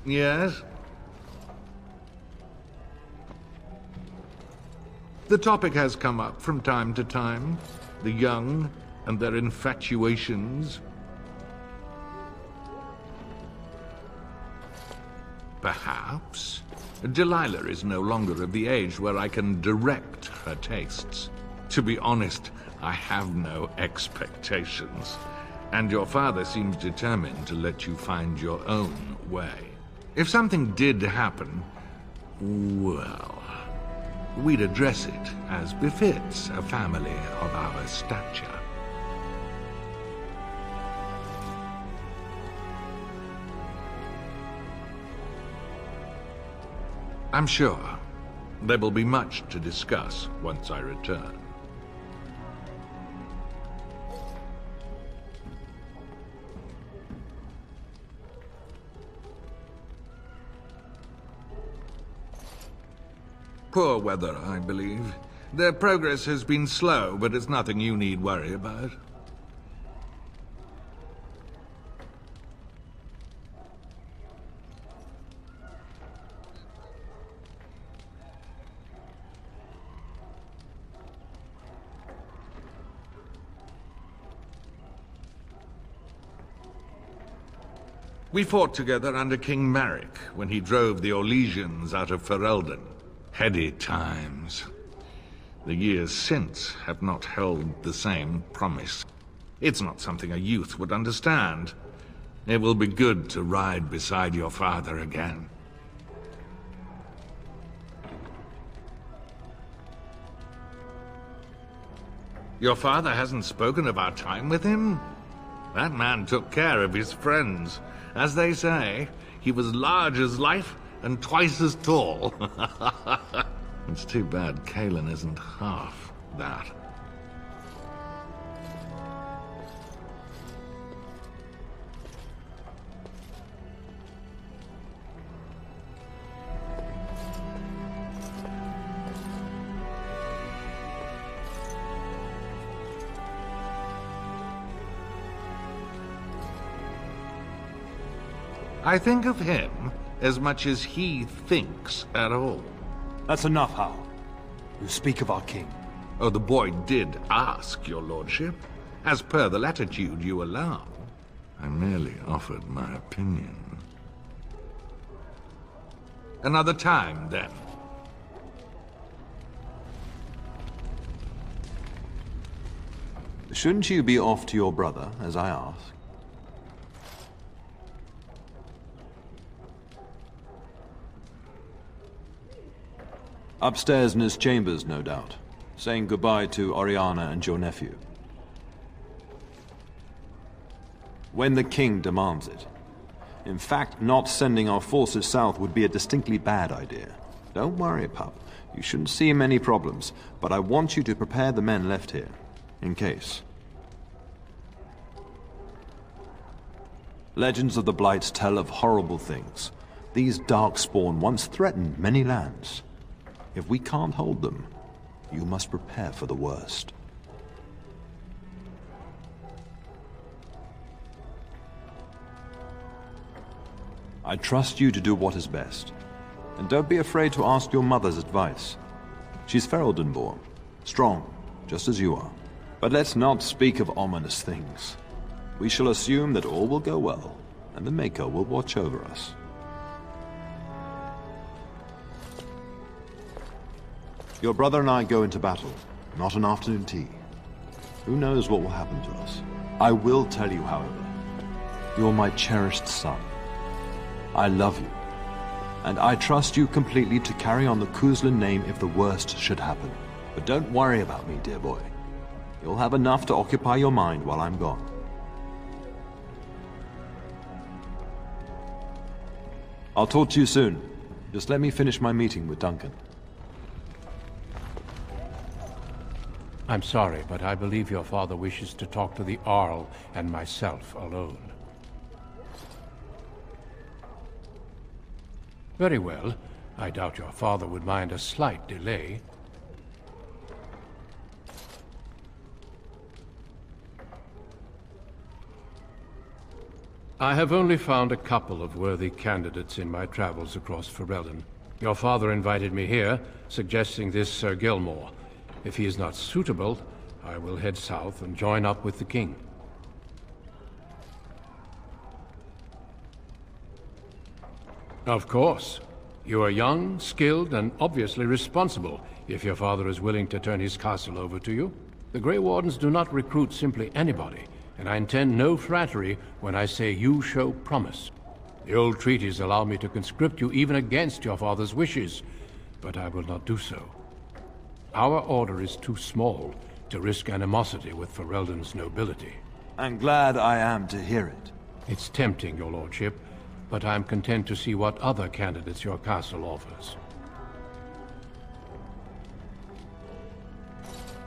Yes? The topic has come up from time to time. The young and their infatuations. Perhaps. Delilah is no longer of the age where I can direct her tastes. To be honest, I have no expectations. And your father seems determined to let you find your own way. If something did happen, well, we'd address it as befits a family of our stature. I'm sure there will be much to discuss once I return. Poor weather, I believe. Their progress has been slow, but it's nothing you need worry about. We fought together under King Maric when he drove the Orlesians out of Ferelden. Heady times. The years since have not held the same promise. It's not something a youth would understand. It will be good to ride beside your father again. Your father hasn't spoken of our time with him? That man took care of his friends. As they say, he was large as life and twice as tall. It's too bad Cailan isn't half that. I think of him as much as he thinks at all. That's enough, Hal. You speak of our king. Oh, the boy did ask, your lordship. As per the latitude you allow. I merely offered my opinion. Another time, then. Shouldn't you be off to your brother, as I asked? Upstairs in his chambers, no doubt. Saying goodbye to Oriana and your nephew. When the king demands it. In fact, not sending our forces south would be a distinctly bad idea. Don't worry, pup. You shouldn't see many problems, but I want you to prepare the men left here, in case. Legends of the Blights tell of horrible things. These Darkspawn once threatened many lands. If we can't hold them, you must prepare for the worst. I trust you to do what is best. And don't be afraid to ask your mother's advice. She's Ferelden born, strong, just as you are. But let's not speak of ominous things. We shall assume that all will go well, and the Maker will watch over us. Your brother and I go into battle, not an afternoon tea. Who knows what will happen to us? I will tell you, however, you're my cherished son. I love you, and I trust you completely to carry on the Kuzlin name if the worst should happen. But don't worry about me, dear boy. You'll have enough to occupy your mind while I'm gone. I'll talk to you soon. Just let me finish my meeting with Duncan. I'm sorry, but I believe your father wishes to talk to the Arl and myself alone. Very well. I doubt your father would mind a slight delay. I have only found a couple of worthy candidates in my travels across Ferelden. Your father invited me here, suggesting this Sir Gilmore. If he is not suitable, I will head south and join up with the king. Of course. You are young, skilled, and obviously responsible, if your father is willing to turn his castle over to you. The Grey Wardens do not recruit simply anybody, and I intend no flattery when I say you show promise. The old treaties allow me to conscript you even against your father's wishes, but I will not do so. Our order is too small to risk animosity with Ferelden's nobility. I'm glad I am to hear it. It's tempting, your lordship, but I'm content to see what other candidates your castle offers.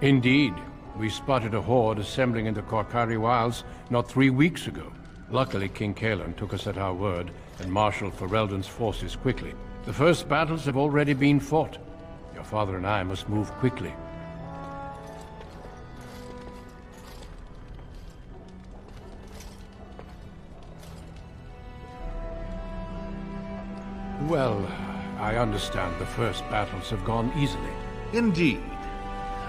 Indeed, we spotted a horde assembling in the Korcari Wilds not 3 weeks ago. Luckily, King Cailan took us at our word and marshaled Ferelden's forces quickly. The first battles have already been fought. Your father and I must move quickly. Well, I understand the first battles have gone easily. Indeed.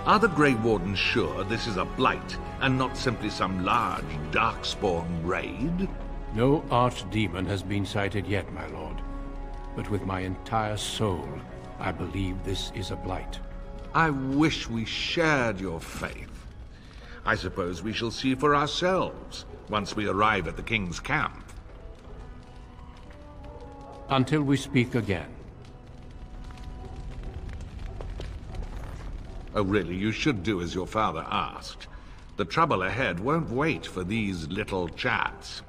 Are the Grey Wardens sure this is a blight, and not simply some large, darkspawn raid? No archdemon has been sighted yet, my lord. But with my entire soul, I believe this is a blight. I wish we shared your faith. I suppose we shall see for ourselves, once we arrive at the King's camp. Until we speak again. Oh, really, you should do as your father asked. The trouble ahead won't wait for these little chats.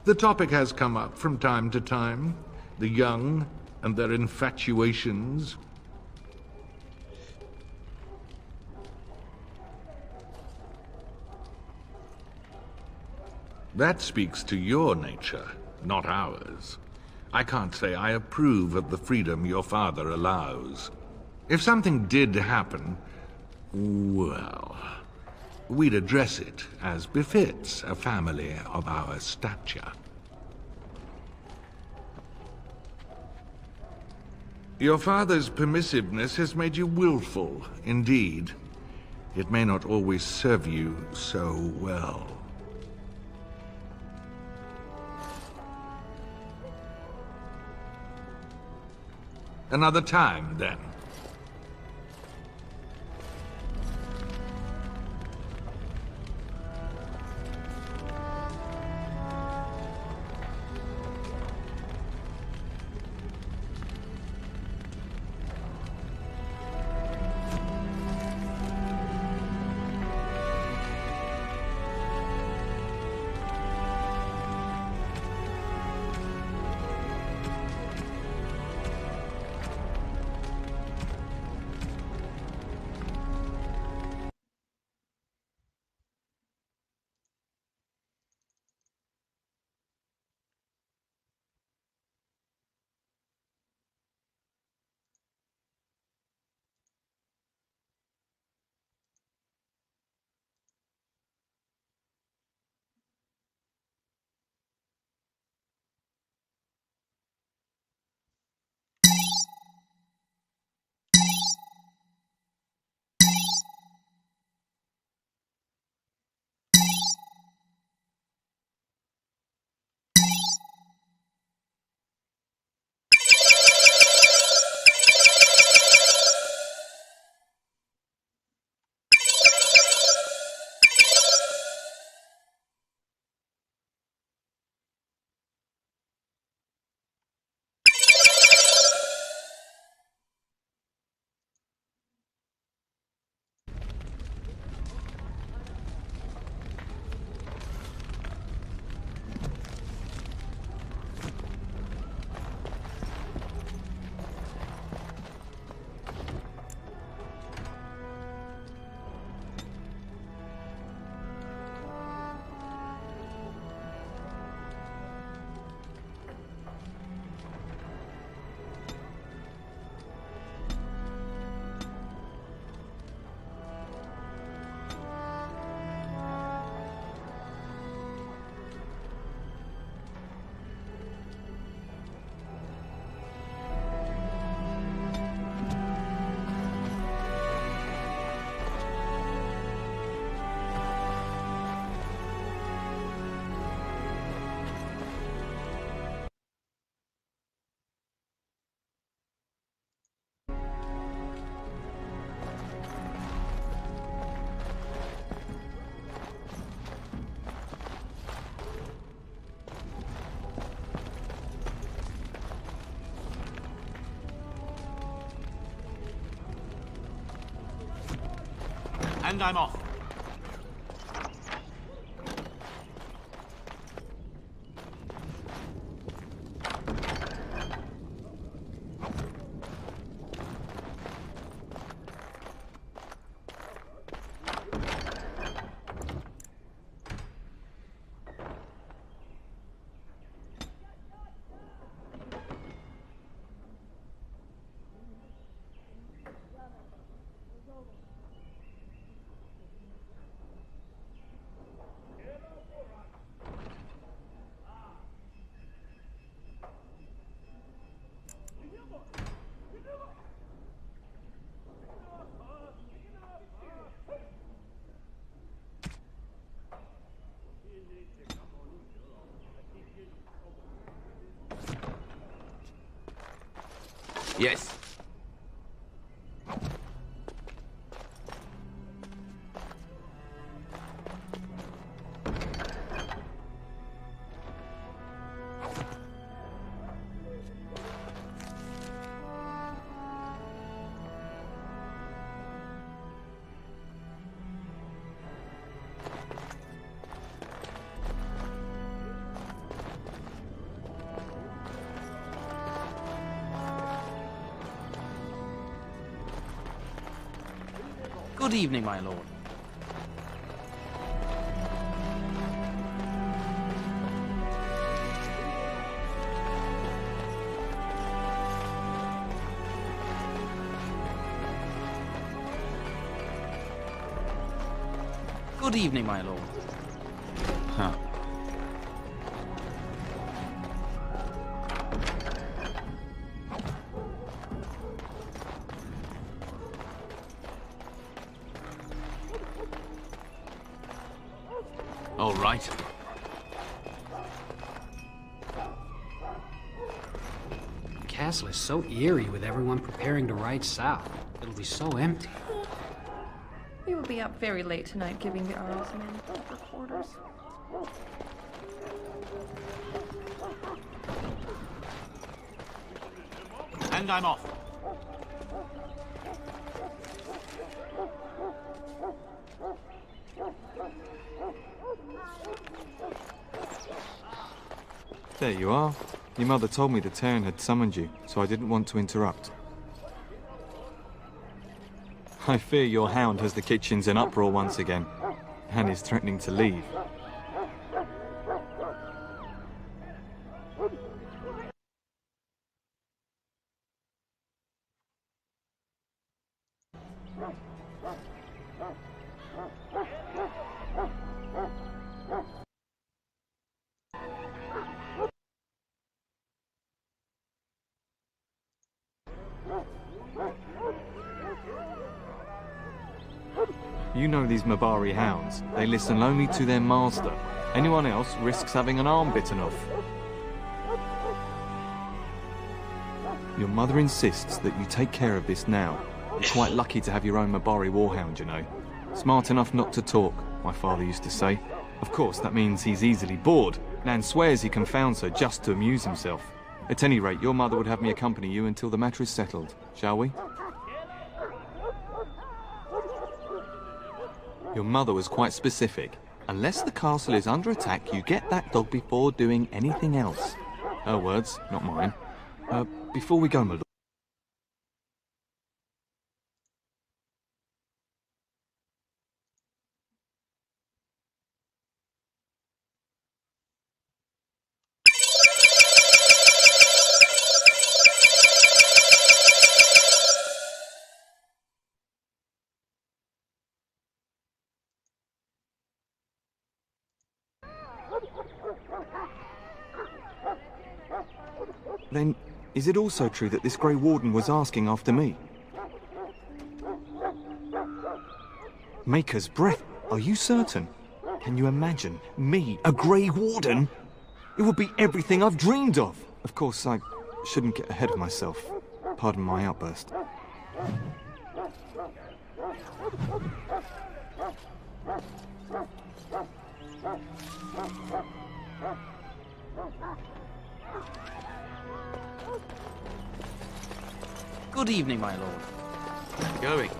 The topic has come up from time to time. The young and their infatuations. That speaks to your nature, not ours. I can't say I approve of the freedom your father allows. If something did happen, well, we'd address it as befits a family of our stature. Your father's permissiveness has made you willful, indeed. It may not always serve you so well. Another time, then. And I'm off. Yes. Good evening, my lord. Good evening, my lord. Huh. All right. The castle is so eerie with everyone preparing to ride south. It'll be so empty. We will be up very late tonight giving the Arl's men proper quarters. And I'm off. There you are. Your mother told me the Terran had summoned you, so I didn't want to interrupt. I fear your hound has the kitchens in uproar once again, and is threatening to leave. You know these Mabari hounds. They listen only to their master. Anyone else risks having an arm bitten off. Your mother insists that you take care of this now. You're quite lucky to have your own Mabari warhound, you know. Smart enough not to talk, my father used to say. Of course, that means he's easily bored, and swears he confounds her just to amuse himself. At any rate, your mother would have me accompany you until the matter is settled, shall we? Your mother was quite specific. Unless the castle is under attack, you get that dog before doing anything else. Her words, not mine. Before we go, my lord. Then, is it also true that this Grey Warden was asking after me? Maker's breath, are you certain? Can you imagine? Me, a Grey Warden? It would be everything I've dreamed of! Of course, I shouldn't get ahead of myself. Pardon my outburst. Good evening, my lord. Going.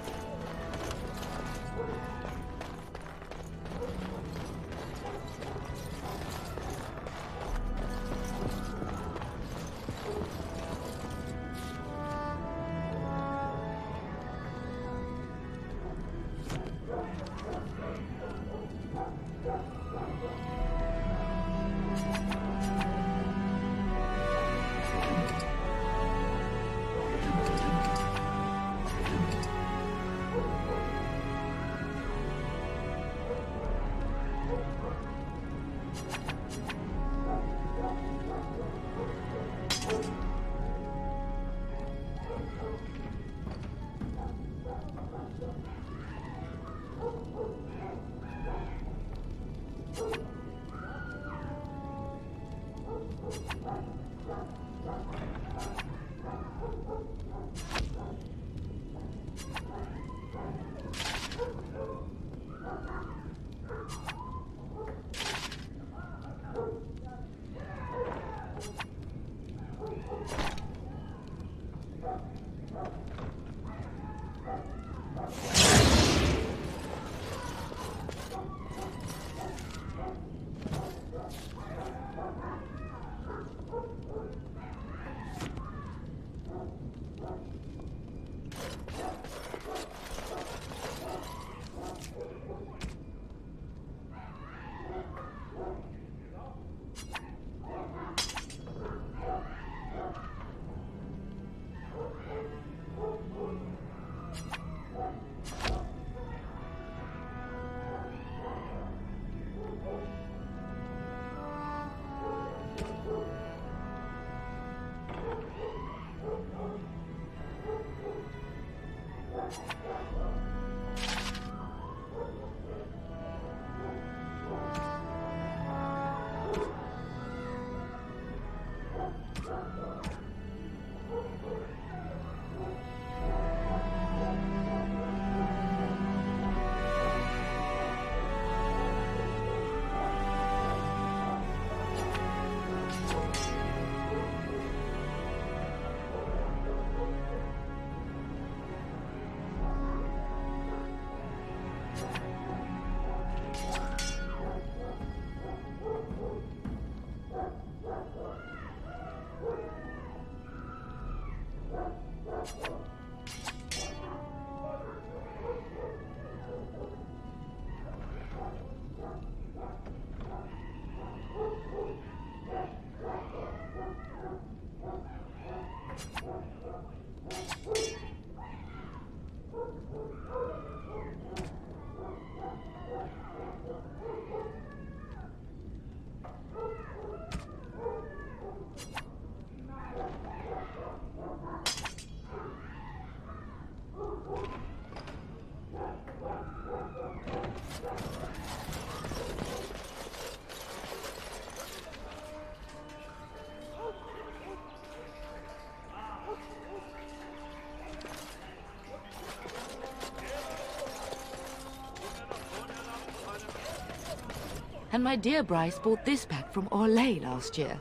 And my dear Bryce bought this back from Orlais last year.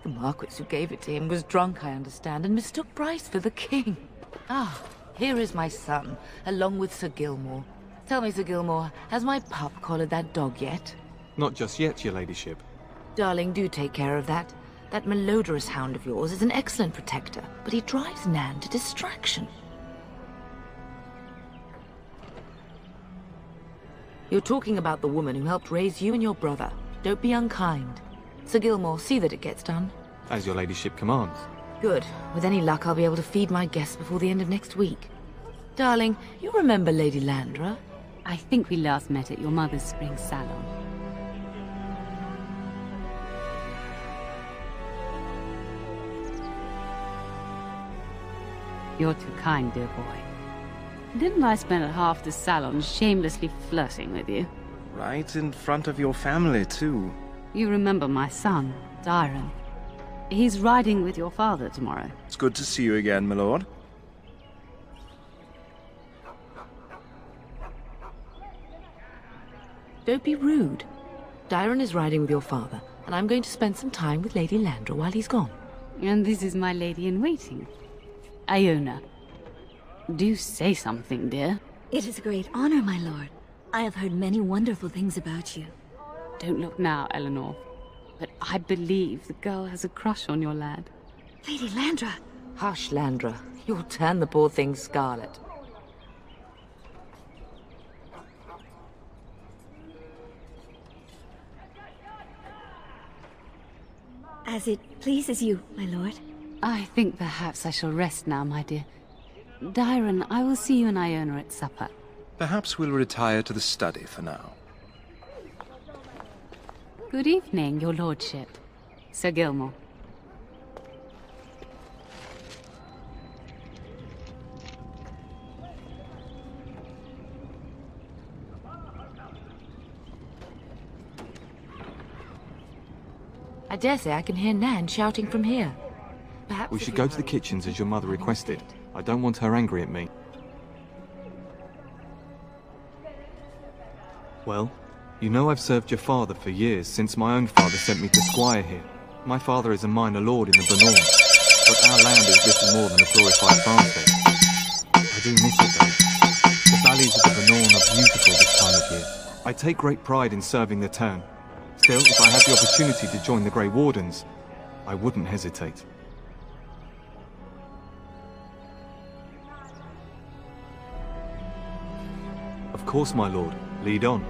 The Marquis who gave it to him was drunk, I understand, and mistook Bryce for the king. Ah, here is my son, along with Sir Gilmore. Tell me, Sir Gilmore, has my pup collared that dog yet? Not just yet, your ladyship. Darling, do take care of that. That malodorous hound of yours is an excellent protector, but he drives Nan to distraction. You're talking about the woman who helped raise you and your brother. Don't be unkind. Sir Gilmore, see that it gets done. As your ladyship commands. Good. With any luck, I'll be able to feed my guests before the end of next week. Darling, you remember Lady Landra? I think we last met at your mother's spring salon. You're too kind, dear boy. Didn't I spend half the salon shamelessly flirting with you? Right in front of your family, too. You remember my son, Dyron. He's riding with your father tomorrow. It's good to see you again, my lord. Don't be rude. Dyron is riding with your father, and I'm going to spend some time with Lady Landra while he's gone. And this is my lady-in-waiting, Iona. Do say something, dear. It is a great honor, my lord. I have heard many wonderful things about you. Don't look now, Eleanor. But I believe the girl has a crush on your lad. Lady Landra! Hush, Landra. You'll turn the poor thing scarlet. As it pleases you, my lord. I think perhaps I shall rest now, my dear. Dyron, I will see you and Iona at supper. Perhaps we'll retire to the study for now. Good evening, your lordship. Sir Gilmore. I dare say I can hear Nan shouting from here. Perhaps We should go to the kitchens as your mother requested. I don't want her angry at me. Well, you know I've served your father for years, since my own father sent me to squire here. My father is a minor lord in the Bannorn, but our land is little more than a glorified farmstead. I do miss it though. The valleys of the Bannorn are beautiful this time of year. I take great pride in serving the town. Still, if I had the opportunity to join the Grey Wardens, I wouldn't hesitate. Of course, my lord. Lead on.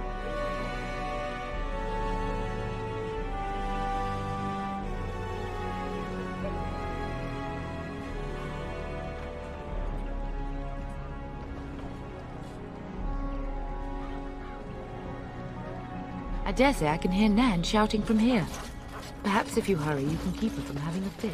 I dare say I can hear Nan shouting from here. Perhaps if you hurry, you can keep her from having a fit.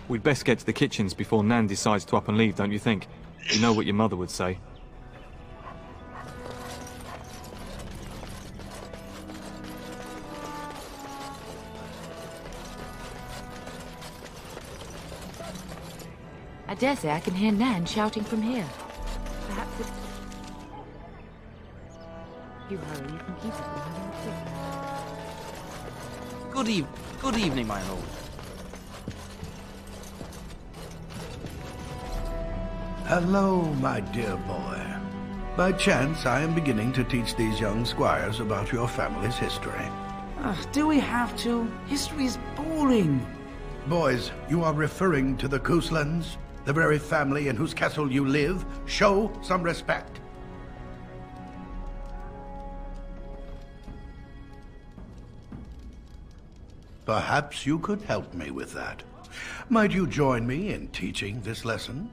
We'd best get to the kitchens before Nan decides to up and leave, don't you think? You know what your mother would say. I dare say I can hear Nan shouting from here. Perhaps it's... You hurry, you can keep it from having a fit. Good evening, my lord. Hello, my dear boy. By chance, I am beginning to teach these young squires about your family's history. Do we have to? History is boring. Boys, you are referring to the Couslands, the very family in whose castle you live. Show some respect. Perhaps you could help me with that. Might you join me in teaching this lesson?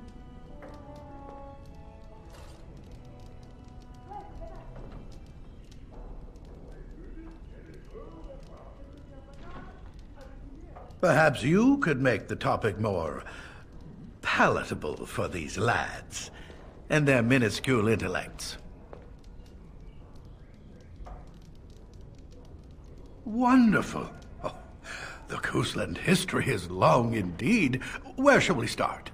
Perhaps you could make the topic more palatable for these lads and their minuscule intellects. Wonderful. Oh, the Cousland history is long indeed. Where shall we start?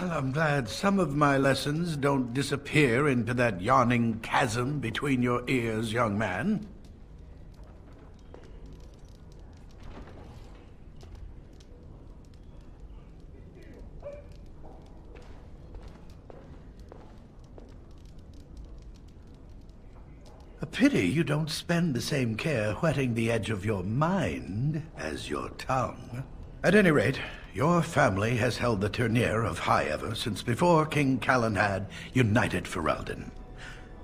Well, I'm glad some of my lessons don't disappear into that yawning chasm between your ears, young man. A pity you don't spend the same care whetting the edge of your mind as your tongue. At any rate, your family has held the Ternier of Highever since before King Calenhad united Ferelden.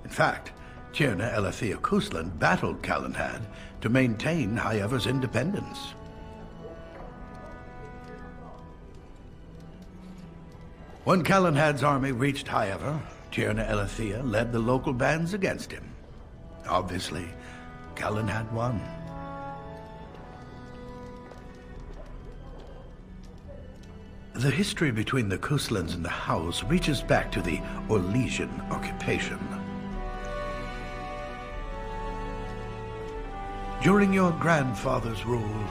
In fact, Tierna Elethea Cousland battled Calenhad to maintain Highever's independence. When Calenhad's army reached Highever, Tierna Elethea led the local bands against him. Obviously, Calenhad won. The history between the Couslands and the House reaches back to the Orlesian occupation. During your grandfather's rule,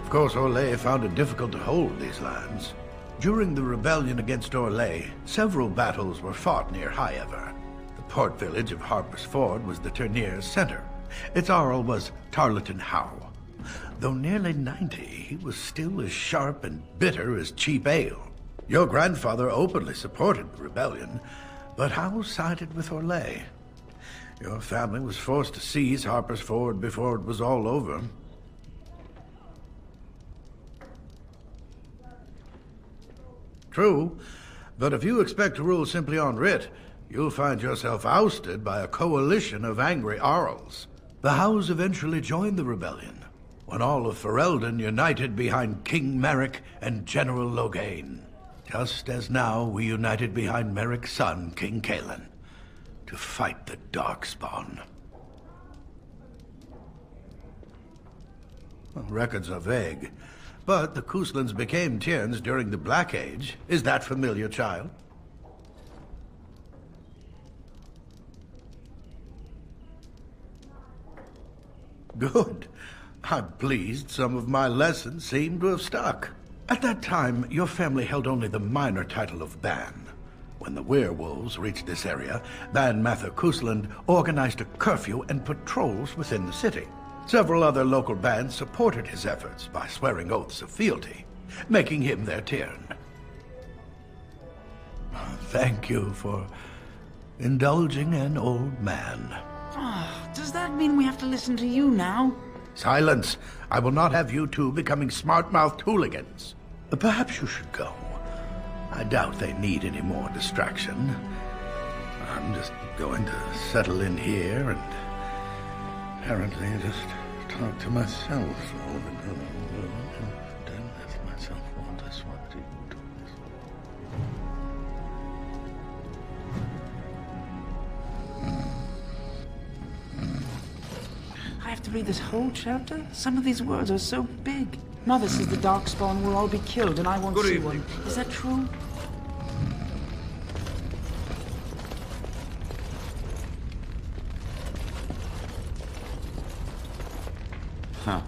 of course, Orlais found it difficult to hold these lands. During the rebellion against Orlais, several battles were fought near Highever. The port village of Harper's Ford was the Ternier's center. Its Arl was Tarleton Howe. Though nearly 90, he was still as sharp and bitter as cheap ale. Your grandfather openly supported the rebellion, but Howe sided with Orlais. Your family was forced to seize Harper's Ford before it was all over. True, but if you expect to rule simply on writ, you'll find yourself ousted by a coalition of angry Arls. The House eventually joined the rebellion, when all of Ferelden united behind King Merrick and General Loghain. Just as now we united behind Merrick's son, King Cailan, to fight the Darkspawn. Well, records are vague, but the Kuslands became Tierns during the Black Age. Is that familiar, child? Good. I'm pleased some of my lessons seem to have stuck. At that time, your family held only the minor title of Ban. When the werewolves reached this area, Ban Mather Kusland organized a curfew and patrols within the city. Several other local bands supported his efforts by swearing oaths of fealty, making him their Tiern. Thank you for indulging an old man. Does that mean we have to listen to you now? Silence! I will not have you two becoming smart-mouthed hooligans. Perhaps you should go. I doubt they need any more distraction. I'm just going to settle in here and apparently just talk to myself. Then if myself want us, what do you do? I have to read this whole chapter? Some of these words are so big. Mother says the Darkspawn will all be killed and I won't see one. Is that true? Huh.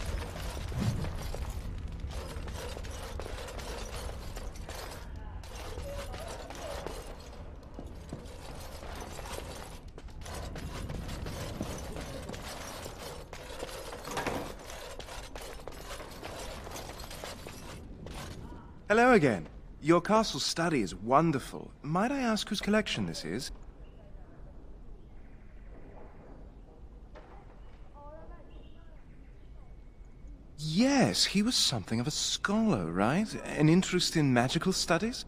Hello again. Your castle study is wonderful. Might I ask whose collection this is? Yes, he was something of a scholar, right? An interest in magical studies?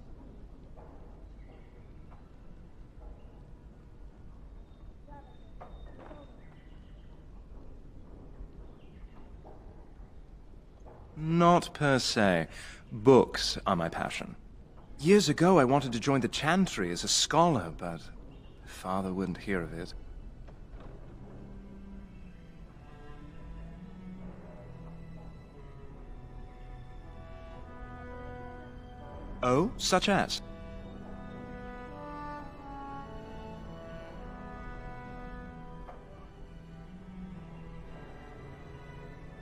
Not per se. Books are my passion. Years ago, I wanted to join the Chantry as a scholar, but Father wouldn't hear of it. Oh, such as?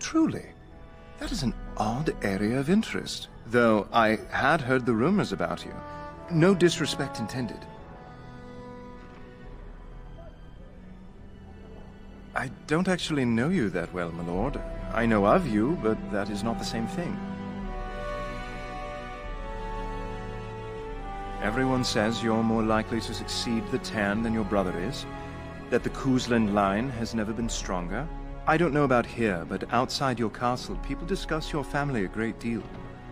Truly, that is an odd area of interest. Though I had heard the rumors about you. No disrespect intended. I don't actually know you that well, my lord. I know of you, but that is not the same thing. Everyone says you're more likely to succeed the Tern than your brother is, that the Kusland line has never been stronger. I don't know about here, but outside your castle, people discuss your family a great deal.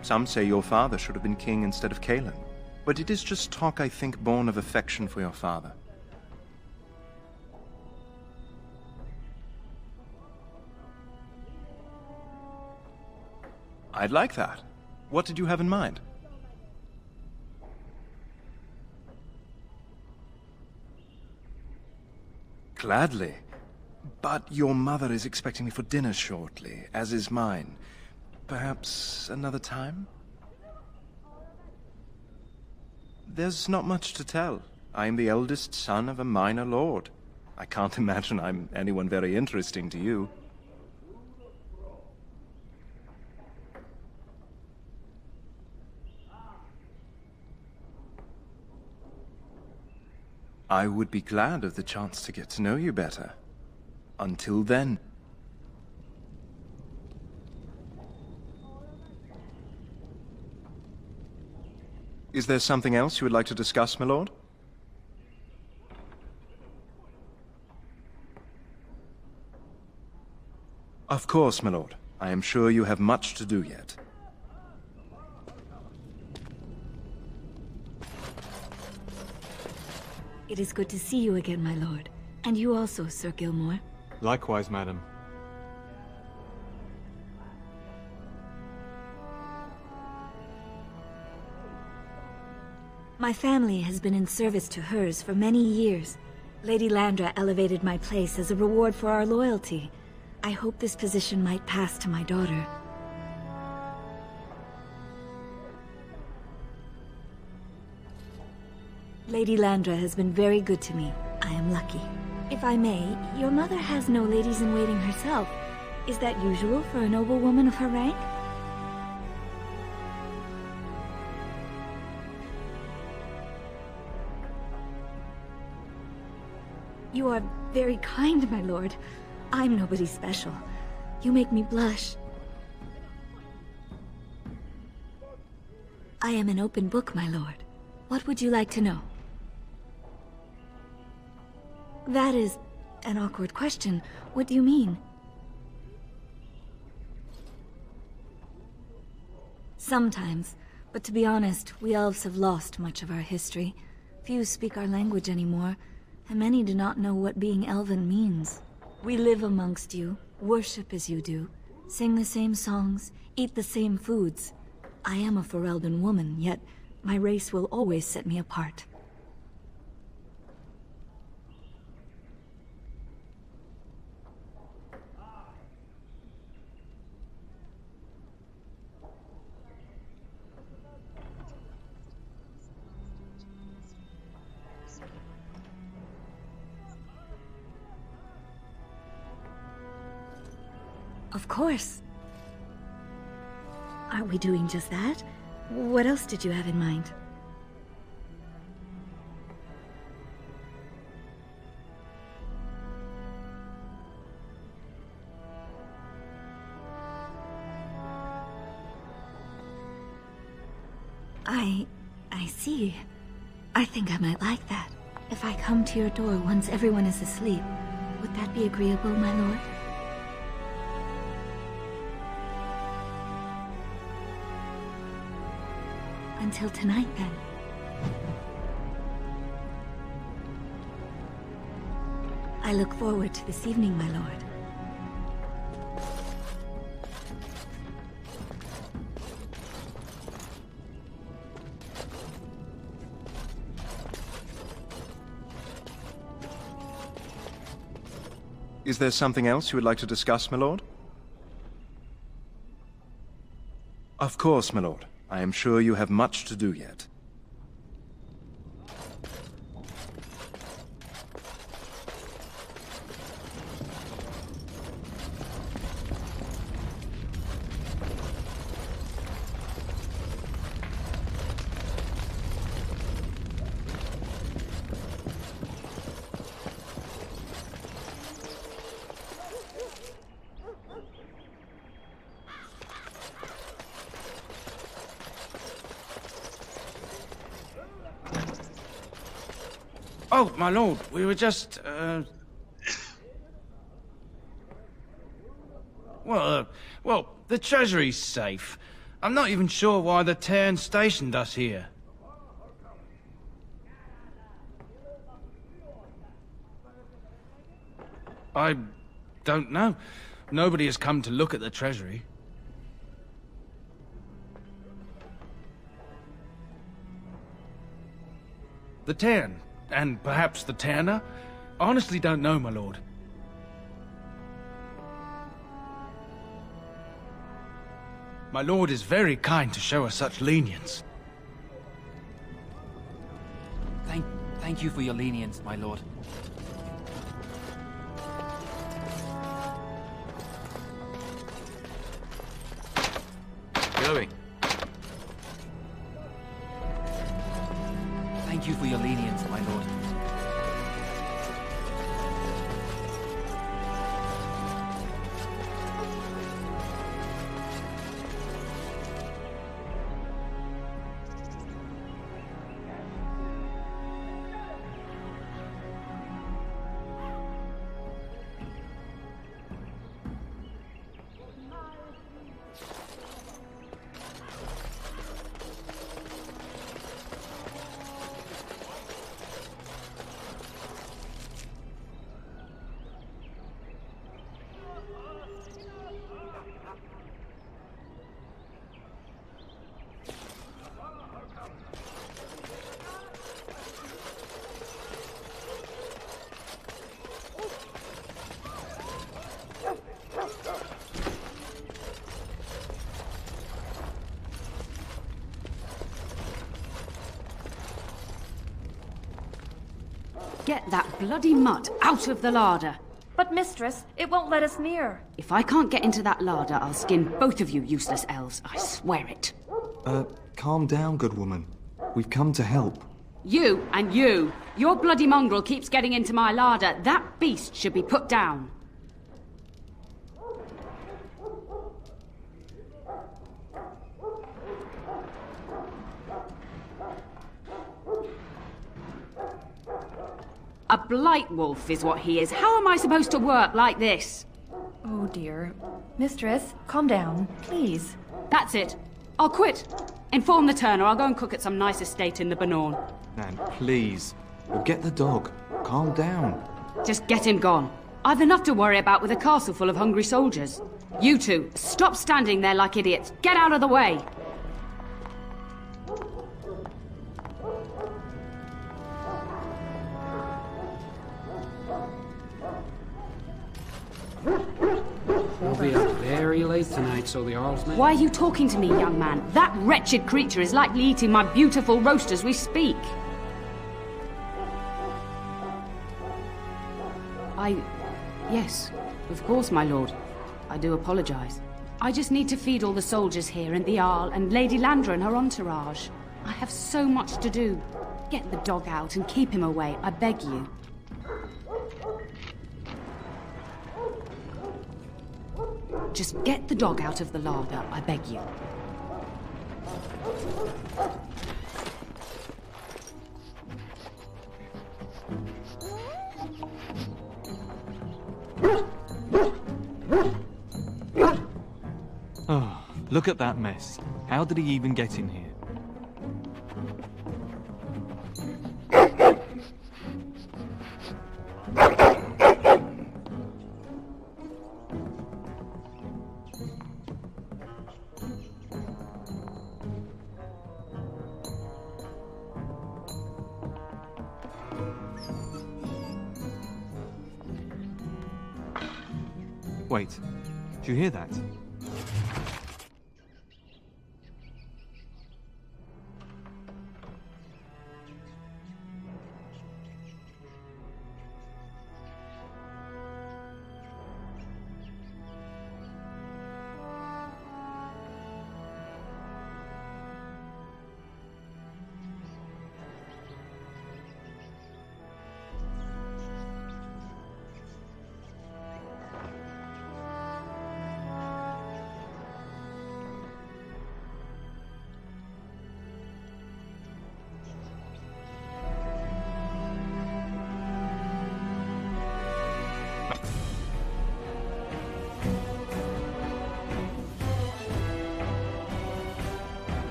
Some say your father should have been king instead of Cailan. But it is just talk, I think, born of affection for your father. I'd like that. What did you have in mind? Gladly. But your mother is expecting me for dinner shortly, as is mine. Perhaps another time? There's not much to tell. I am the eldest son of a minor lord. I can't imagine I'm anyone very interesting to you. I would be glad of the chance to get to know you better. Until then. Is there something else you would like to discuss, my lord? Of course, my lord. I am sure you have much to do yet. It is good to see you again, my lord. And you also, Sir Gilmore. Likewise, madam. My family has been in service to hers for many years. Lady Landra elevated my place as a reward for our loyalty. I hope this position might pass to my daughter. Lady Landra has been very good to me. I am lucky. If I may, your mother has no ladies-in-waiting herself. Is that usual for a noblewoman of her rank? You are very kind, my lord. I'm nobody special. You make me blush. I am an open book, my lord. What would you like to know? That is an awkward question. What do you mean? Sometimes, but to be honest, we elves have lost much of our history. Few speak our language anymore, and many do not know what being elven means. We live amongst you, worship as you do, sing the same songs, eat the same foods. I am a Ferelden woman, yet my race will always set me apart. Of course. Aren't we doing just that? What else did you have in mind? I see. I think I might like that. If I come to your door once everyone is asleep, would that be agreeable, my lord? Until tonight, then. I look forward to this evening, my lord. Is there something else you would like to discuss, my lord? Of course, my lord. I am sure you have much to do yet. Oh, my lord, we were just, Well, the treasury's safe. I'm not even sure why the Cairn stationed us here. I don't know. Nobody has come to look at the treasury. The Cairn, and perhaps the Tanner? Honestly don't know, my lord. My lord is very kind to show us such lenience. Thank you for your lenience, my lord. Going. Thank you for your lenience, my lord. Get that bloody mutt out of the larder. But, mistress, it won't let us near. If I can't get into that larder, I'll skin both of you useless elves. I swear it. Calm down, good woman. We've come to help. You and you. Your bloody mongrel keeps getting into my larder. That beast should be put down. A blight wolf is what he is. How am I supposed to work like this? Oh, dear. Mistress, calm down, please. That's it. I'll quit. Inform the turner. I'll go and cook at some nice estate in the Banorn. Nan, please. We'll get the dog. Calm down. Just get him gone. I've enough to worry about with a castle full of hungry soldiers. You two, stop standing there like idiots. Get out of the way. We'll be up very late tonight, so the Earl's men... Why are you talking to me, young man? That wretched creature is likely eating my beautiful roast as we speak. Yes, of course, my lord. I do apologize. I just need to feed all the soldiers here and the Arl and Lady Landra and her entourage. I have so much to do. Get the dog out and keep him away, I beg you. Just get the dog out of the larder, I beg you. Oh, look at that mess. How did he even get in here? Wait, do you hear that?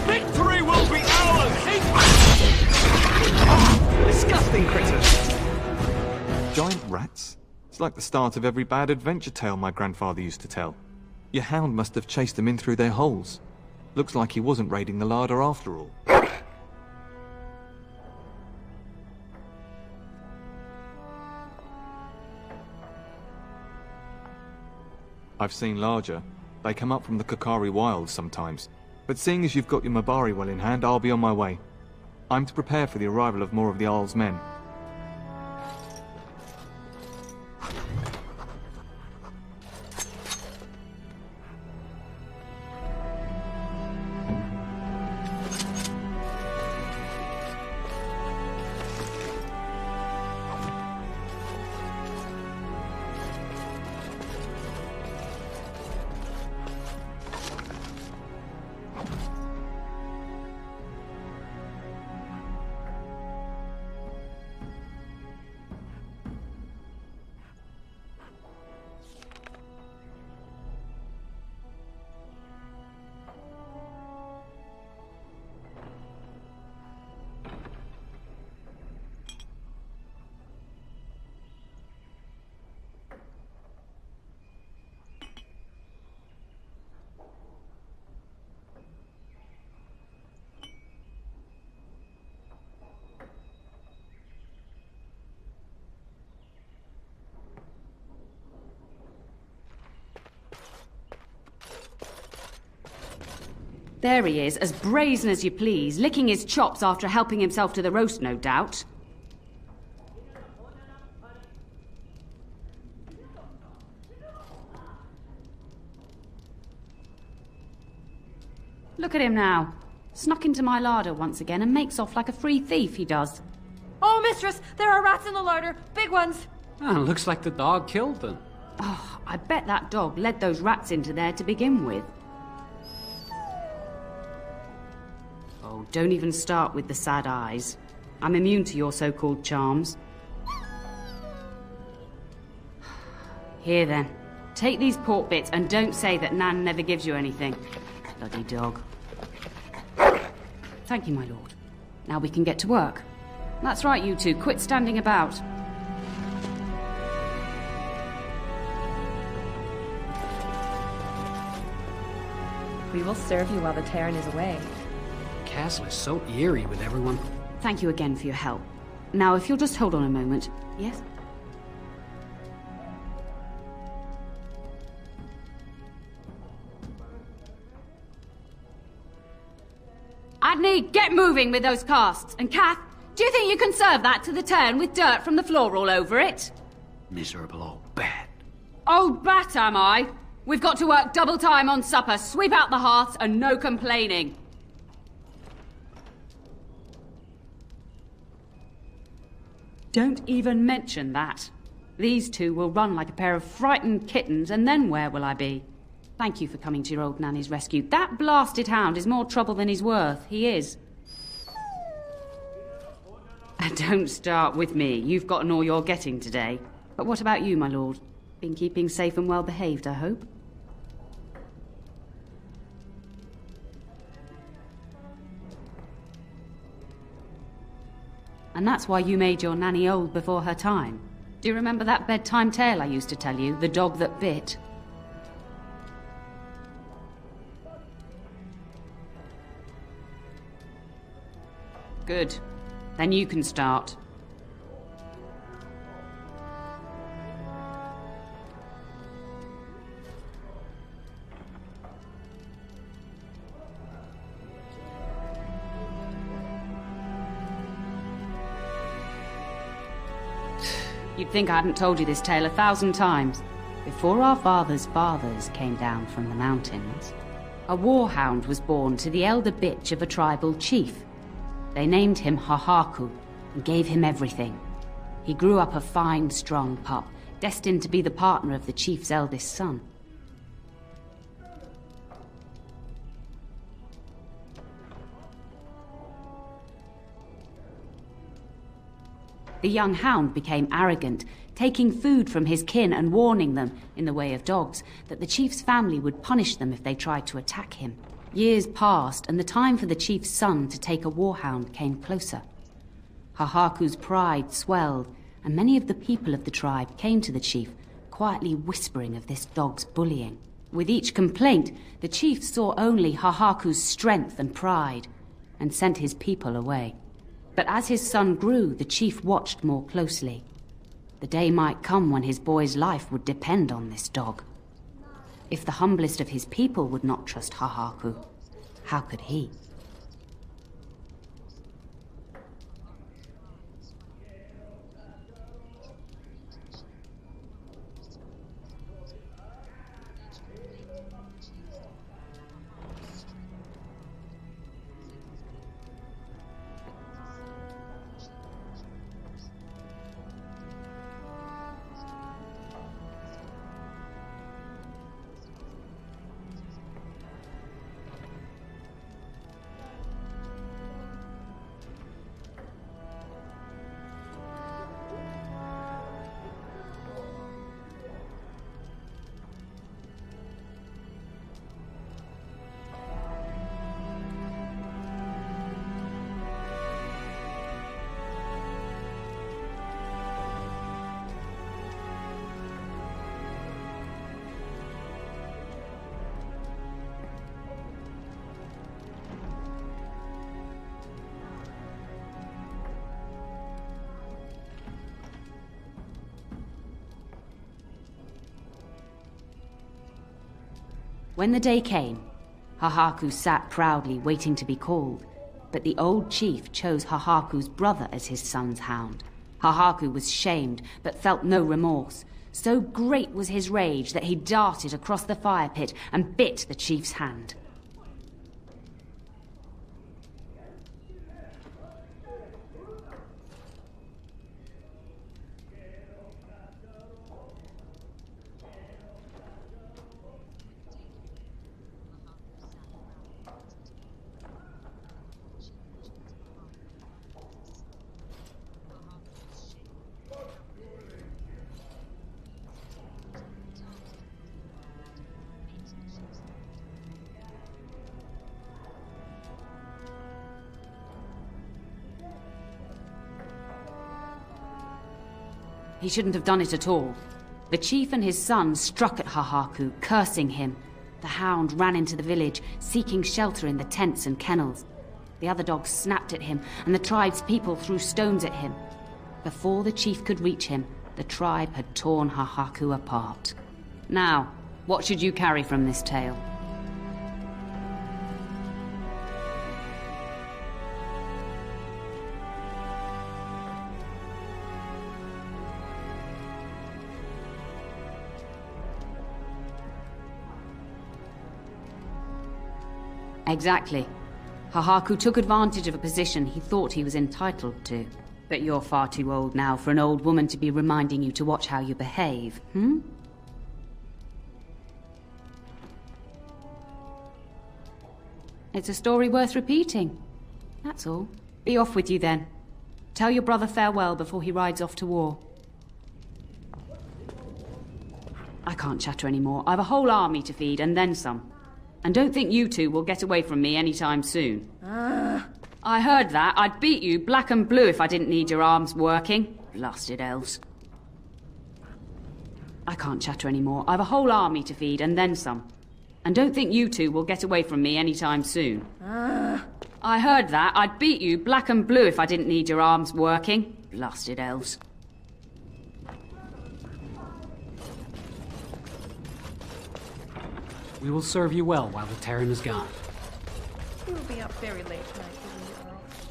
Victory will be ours! Disgusting critters! Giant rats? It's like the start of every bad adventure tale my grandfather used to tell. Your hound must have chased them in through their holes. Looks like he wasn't raiding the larder after all. I've seen larger. They come up from the Kokari Wilds sometimes. But seeing as you've got your Mabari well in hand, I'll be on my way. I'm to prepare for the arrival of more of the Arl's men. There he is, as brazen as you please, licking his chops after helping himself to the roast, no doubt. Look at him now. Snuck into my larder once again and makes off like a free thief, he does. Oh, mistress, there are rats in the larder. Big ones. Oh, looks like the dog killed them. Oh, I bet that dog led those rats into there to begin with. Oh, don't even start with the sad eyes. I'm immune to your so-called charms. Here then, take these pork bits and don't say that Nan never gives you anything. Bloody dog. Thank you, my lord. Now we can get to work. That's right, you two. Quit standing about. We will serve you while the Terran is away. The castle is so eerie with everyone. Thank you again for your help. Now, if you'll just hold on a moment. Yes? Adney, get moving with those casts. And Kath, do you think you can serve that to the Terran with dirt from the floor all over it? Miserable old bat. Old bat, am I? We've got to work double time on supper, sweep out the hearths, and no complaining. Don't even mention that. These two will run like a pair of frightened kittens, and then where will I be? Thank you for coming to your old nanny's rescue. That blasted hound is more trouble than he's worth. He is. And don't start with me. You've gotten all you're getting today. But what about you, my lord? Been keeping safe and well behaved, I hope? And that's why you made your nanny old before her time. Do you remember that bedtime tale I used to tell you? The dog that bit? Good. Then you can start. You'd think I hadn't told you this tale 1,000 times. Before our fathers' fathers came down from the mountains, a warhound was born to the elder bitch of a tribal chief. They named him Hahaku and gave him everything. He grew up a fine, strong pup, destined to be the partner of the chief's eldest son. The young hound became arrogant, taking food from his kin and warning them, in the way of dogs, that the chief's family would punish them if they tried to attack him. Years passed, and the time for the chief's son to take a warhound came closer. Hahaku's pride swelled, and many of the people of the tribe came to the chief, quietly whispering of this dog's bullying. With each complaint, the chief saw only Hahaku's strength and pride, and sent his people away. But as his son grew, the chief watched more closely. The day might come when his boy's life would depend on this dog. If the humblest of his people would not trust Hahaku, how could he? When the day came, Hahaku sat proudly, waiting to be called. But the old chief chose Hahaku's brother as his son's hound. Hahaku was shamed, but felt no remorse. So great was his rage that he darted across the fire pit and bit the chief's hand. He shouldn't have done it at all. The chief and his son struck at Hahaku, cursing him. The hound ran into the village, seeking shelter in the tents and kennels. The other dogs snapped at him, and the tribe's people threw stones at him. Before the chief could reach him, the tribe had torn Hahaku apart. Now, what should you carry from this tale? Exactly. Hahaku took advantage of a position he thought he was entitled to. But you're far too old now for an old woman to be reminding you to watch how you behave, hmm? It's a story worth repeating. That's all. Be off with you then. Tell your brother farewell before he rides off to war. I can't chatter anymore. I've a whole army to feed, and then some. And don't think you two will get away from me anytime soon. I heard that. I'd beat you black and blue if I didn't need your arms working. Blasted elves. I can't chatter anymore. I've a whole army to feed, and then some. And don't think you two will get away from me anytime soon. I heard that. I'd beat you black and blue if I didn't need your arms working. Blasted elves. We will serve you well while the Terran is gone. We will be up very late tonight, giving the Earl.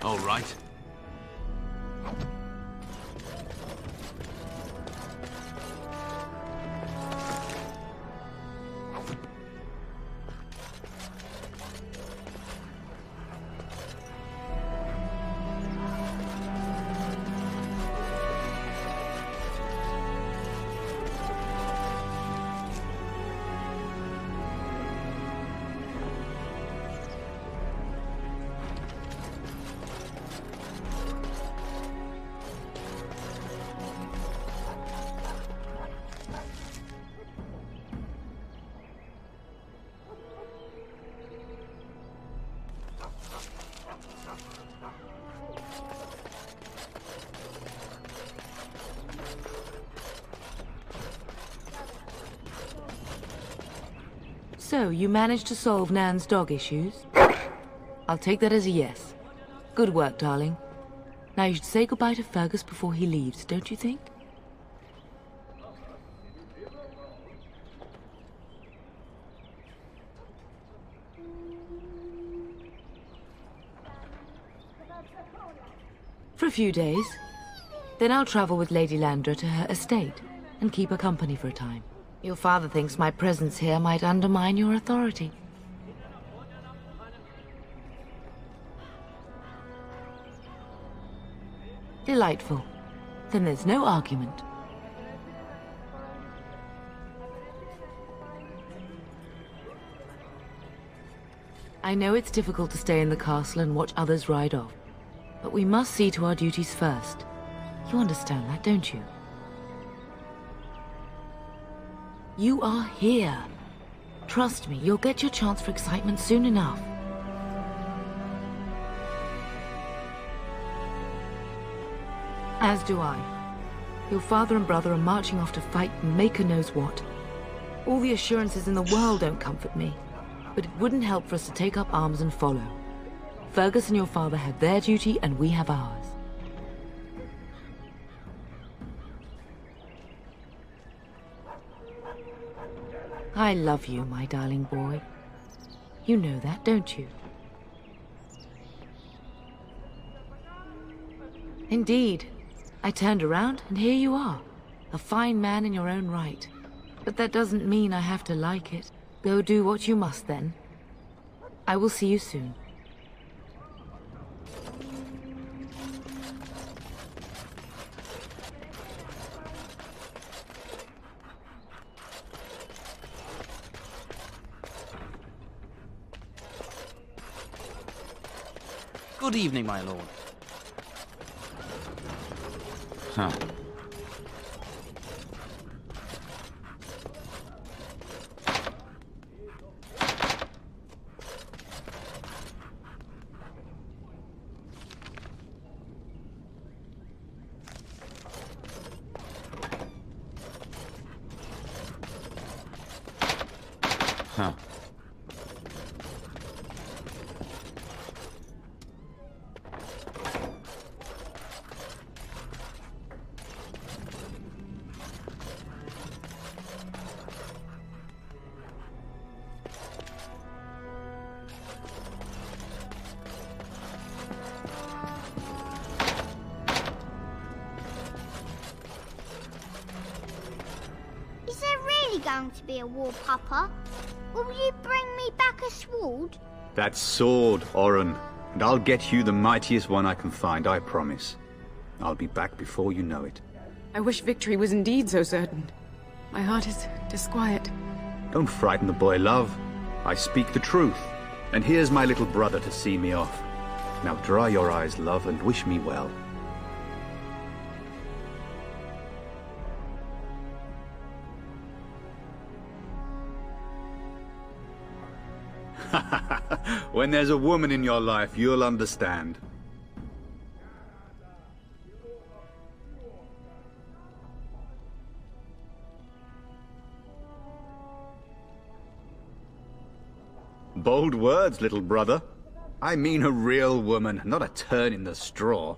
All right. So, you managed to solve Nan's dog issues? I'll take that as a yes. Good work, darling. Now you should say goodbye to Fergus before he leaves, don't you think? For a few days. Then I'll travel with Lady Landra to her estate and keep her company for a time. Your father thinks my presence here might undermine your authority. Delightful. Then there's no argument. I know it's difficult to stay in the castle and watch others ride off, but we must see to our duties first. You understand that, don't you? You are here. Trust me, you'll get your chance for excitement soon enough. As do I. Your father and brother are marching off to fight Maker knows what. All the assurances in the world don't comfort me, but it wouldn't help for us to take up arms and follow. Fergus and your father have their duty, and we have ours. I love you, my darling boy. You know that, don't you? Indeed. I turned around, and here you are. A fine man in your own right. But that doesn't mean I have to like it. Go do what you must, then. I will see you soon. Good evening, my lord. Huh. Huh. Is there really going to be a war, Papa? Will you bring me back a sword? That sword, Oren. And I'll get you the mightiest one I can find, I promise. I'll be back before you know it. I wish victory was indeed so certain. My heart is disquiet. Don't frighten the boy, love. I speak the truth. And here's my little brother to see me off. Now dry your eyes, love, and wish me well. When there's a woman in your life, you'll understand. Bold words, little brother. I mean a real woman, not a turn in the straw.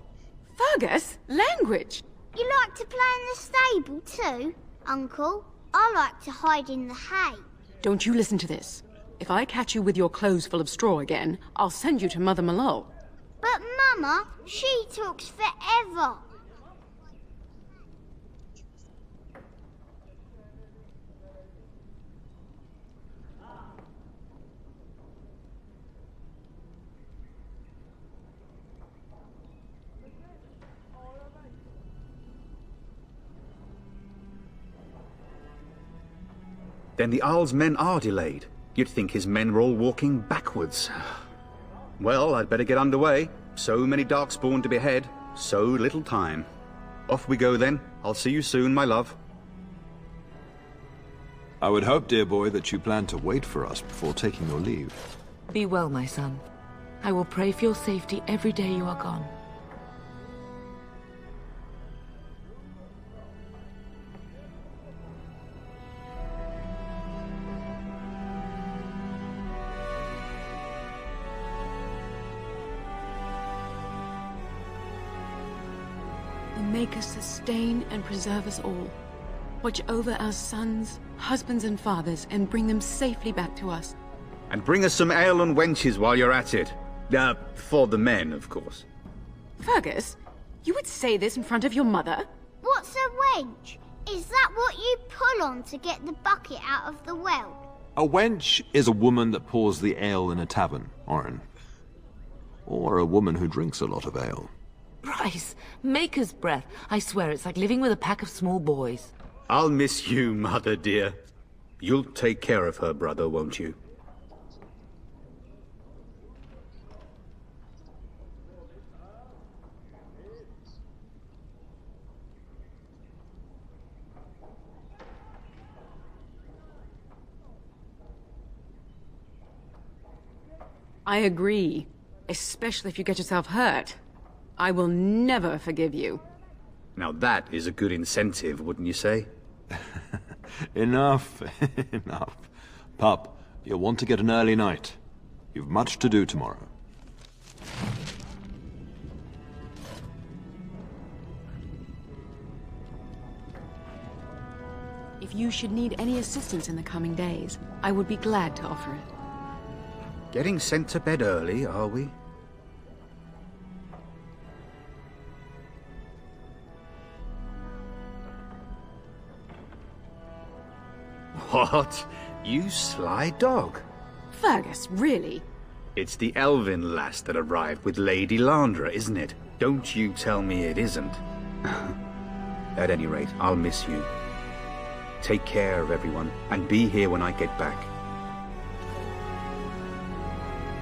Fergus, language! You like to play in the stable too, Uncle? I like to hide in the hay. Don't you listen to this. If I catch you with your clothes full of straw again, I'll send you to Mother Mallow. But Mama, she talks forever. Then the Arl's men are delayed. You'd think his men were all walking backwards. Well, I'd better get underway. So many Darkspawn to behead, so little time. Off we go then. I'll see you soon, my love. I would hope, dear boy, that you plan to wait for us before taking your leave. Be well, my son. I will pray for your safety every day you are gone. The Maker sustain and preserve us all. Watch over our sons, husbands and fathers, and bring them safely back to us. And bring us some ale and wenches while you're at it. For the men, of course. Fergus, you would say this in front of your mother? What's a wench? Is that what you pull on to get the bucket out of the well? A wench is a woman that pours the ale in a tavern, Oren. Or a woman who drinks a lot of ale. Bryce, Maker's breath. I swear it's like living with a pack of small boys. I'll miss you, Mother dear. You'll take care of her, brother, won't you? I agree. Especially if you get yourself hurt. I will never forgive you. Now that is a good incentive, wouldn't you say? Enough, enough. Pup, you'll want to get an early night. You've much to do tomorrow. If you should need any assistance in the coming days, I would be glad to offer it. Getting sent to bed early, are we? What? You sly dog? Fergus, really? It's the elven lass that arrived with Lady Landra, isn't it? Don't you tell me it isn't. At any rate, I'll miss you. Take care of everyone, and be here when I get back.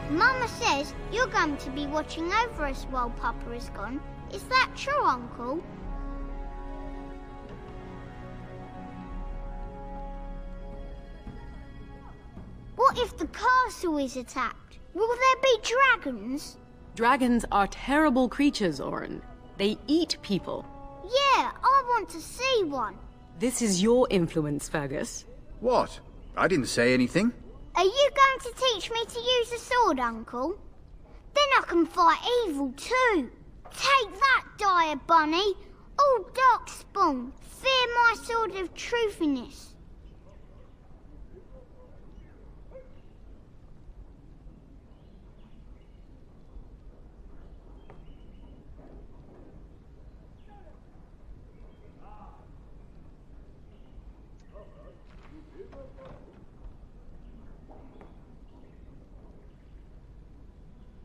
Mama says you're going to be watching over us while Papa is gone. Is that true, Uncle? What if the castle is attacked? Will there be dragons? Dragons are terrible creatures, Orin. They eat people. Yeah, I want to see one. This is your influence, Fergus. What? I didn't say anything. Are you going to teach me to use a sword, Uncle? Then I can fight evil too. Take that, dire bunny. Oh, Darkspawn, fear my sword of truthiness.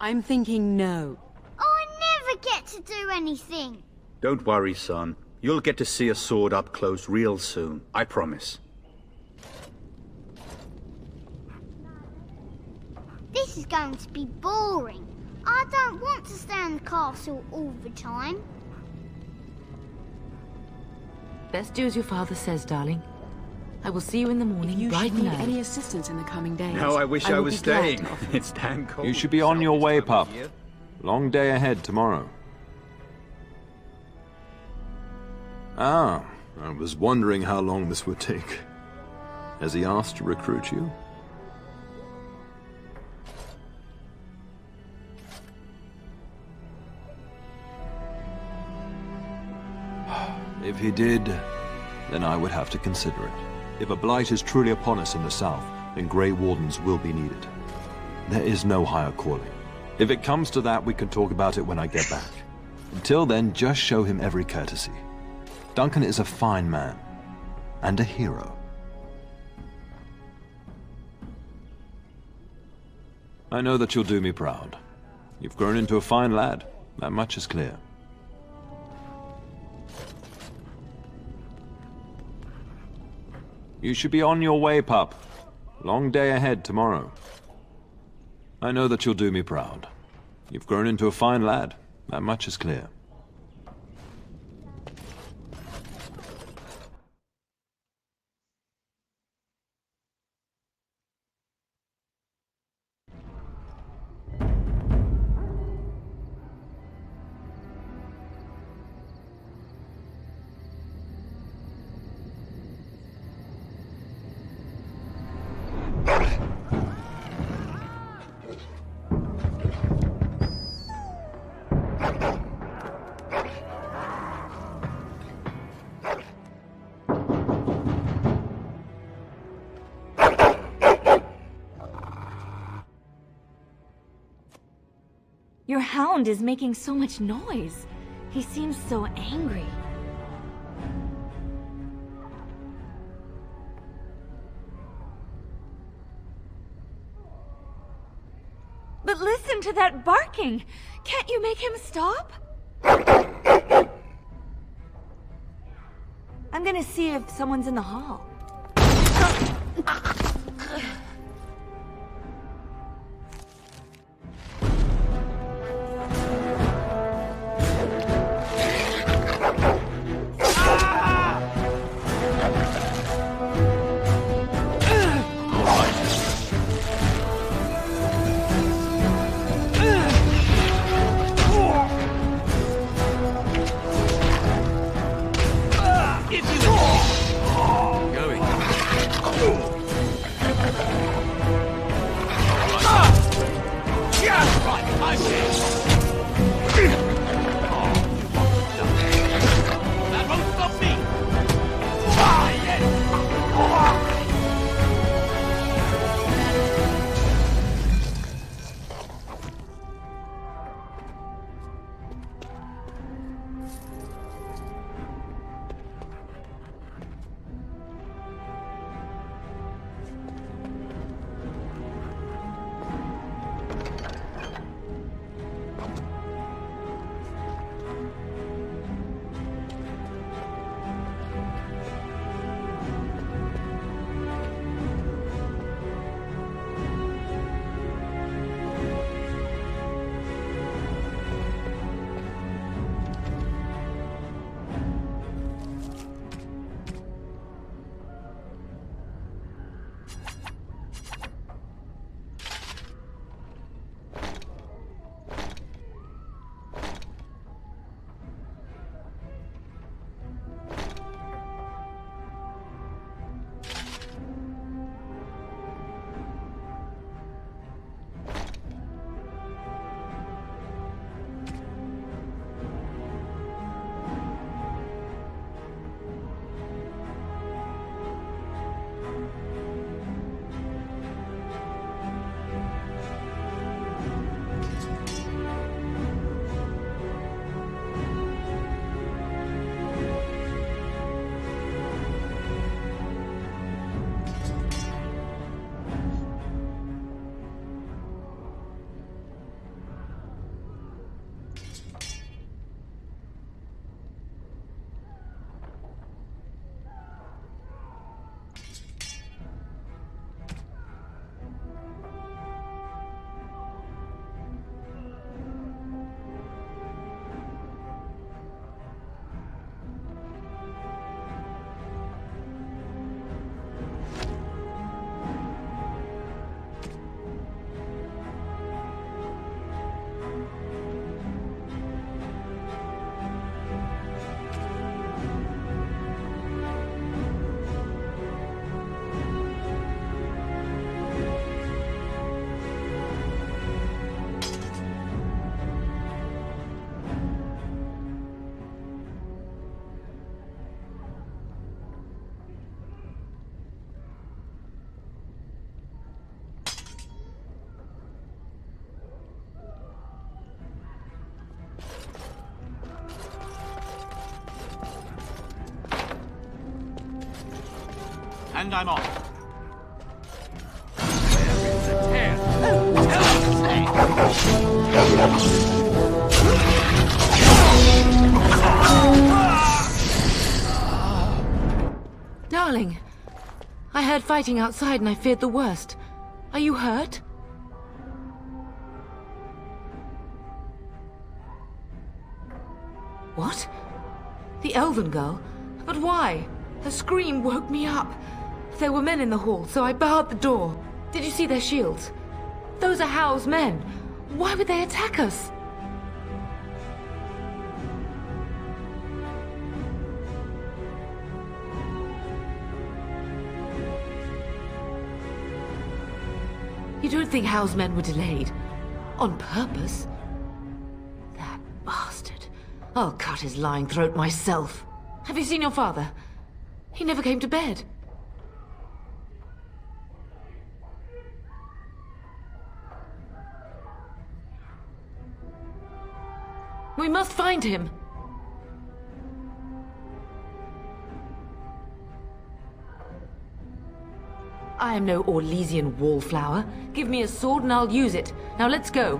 I'm thinking no. I never get to do anything. Don't worry, son. You'll get to see a sword up close real soon. I promise. This is going to be boring. I don't want to stay in the castle all the time. Best do as your father says, darling. I will see you in the morning, If you bright should and need early. any assistance in the coming days, Now I wish I will was be glad staying. to offer it. It's damn cold. You should be on your way, pup. Long day ahead tomorrow. Ah, I was wondering how long this would take. Has he asked to recruit you? If he did, then I would have to consider it. If a blight is truly upon us in the south, then Grey Wardens will be needed. There is no higher calling. If it comes to that, we can talk about it when I get back. Until then, just show him every courtesy. Duncan is a fine man, and a hero. I know that you'll do me proud. You've grown into a fine lad, that much is clear. You should be on your way, pup. Long day ahead tomorrow. I know that you'll do me proud. You've grown into a fine lad, that much is clear. Your hound is making so much noise. He seems so angry. But listen to that barking! Can't you make him stop? I'm gonna see if someone's in the hall. And I'm off. Darling, I heard fighting outside and I feared the worst. Are you hurt? What? The Elven girl? But why? Her scream woke me up. There were men in the hall, so I barred the door. Did you see their shields? Those are Hal's men. Why would they attack us? You don't think Hal's men were delayed? On purpose? That bastard. I'll cut his lying throat myself. Have you seen your father? He never came to bed. We must find him. I am no Orlesian wallflower. Give me a sword and I'll use it. Now let's go.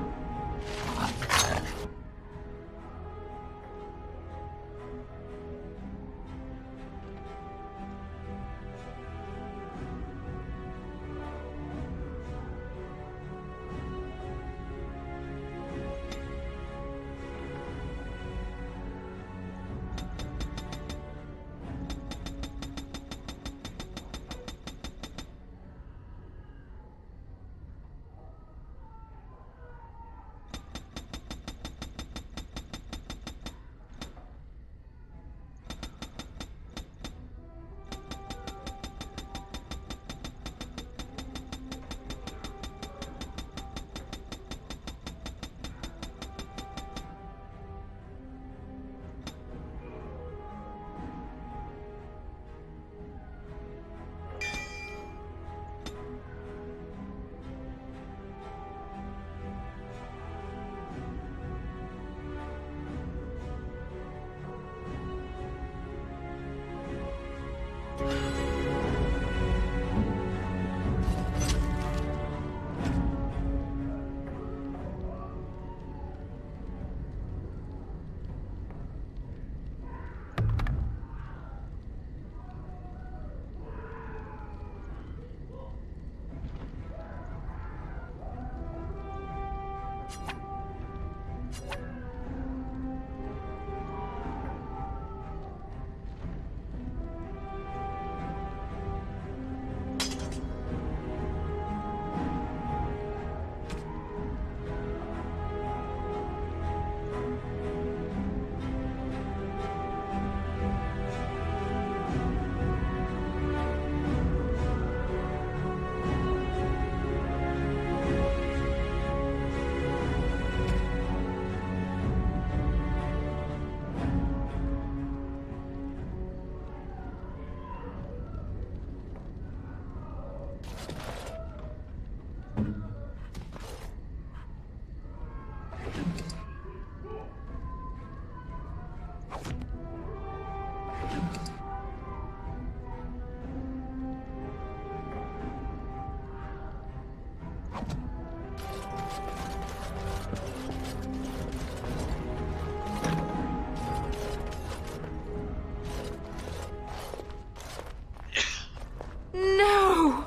No!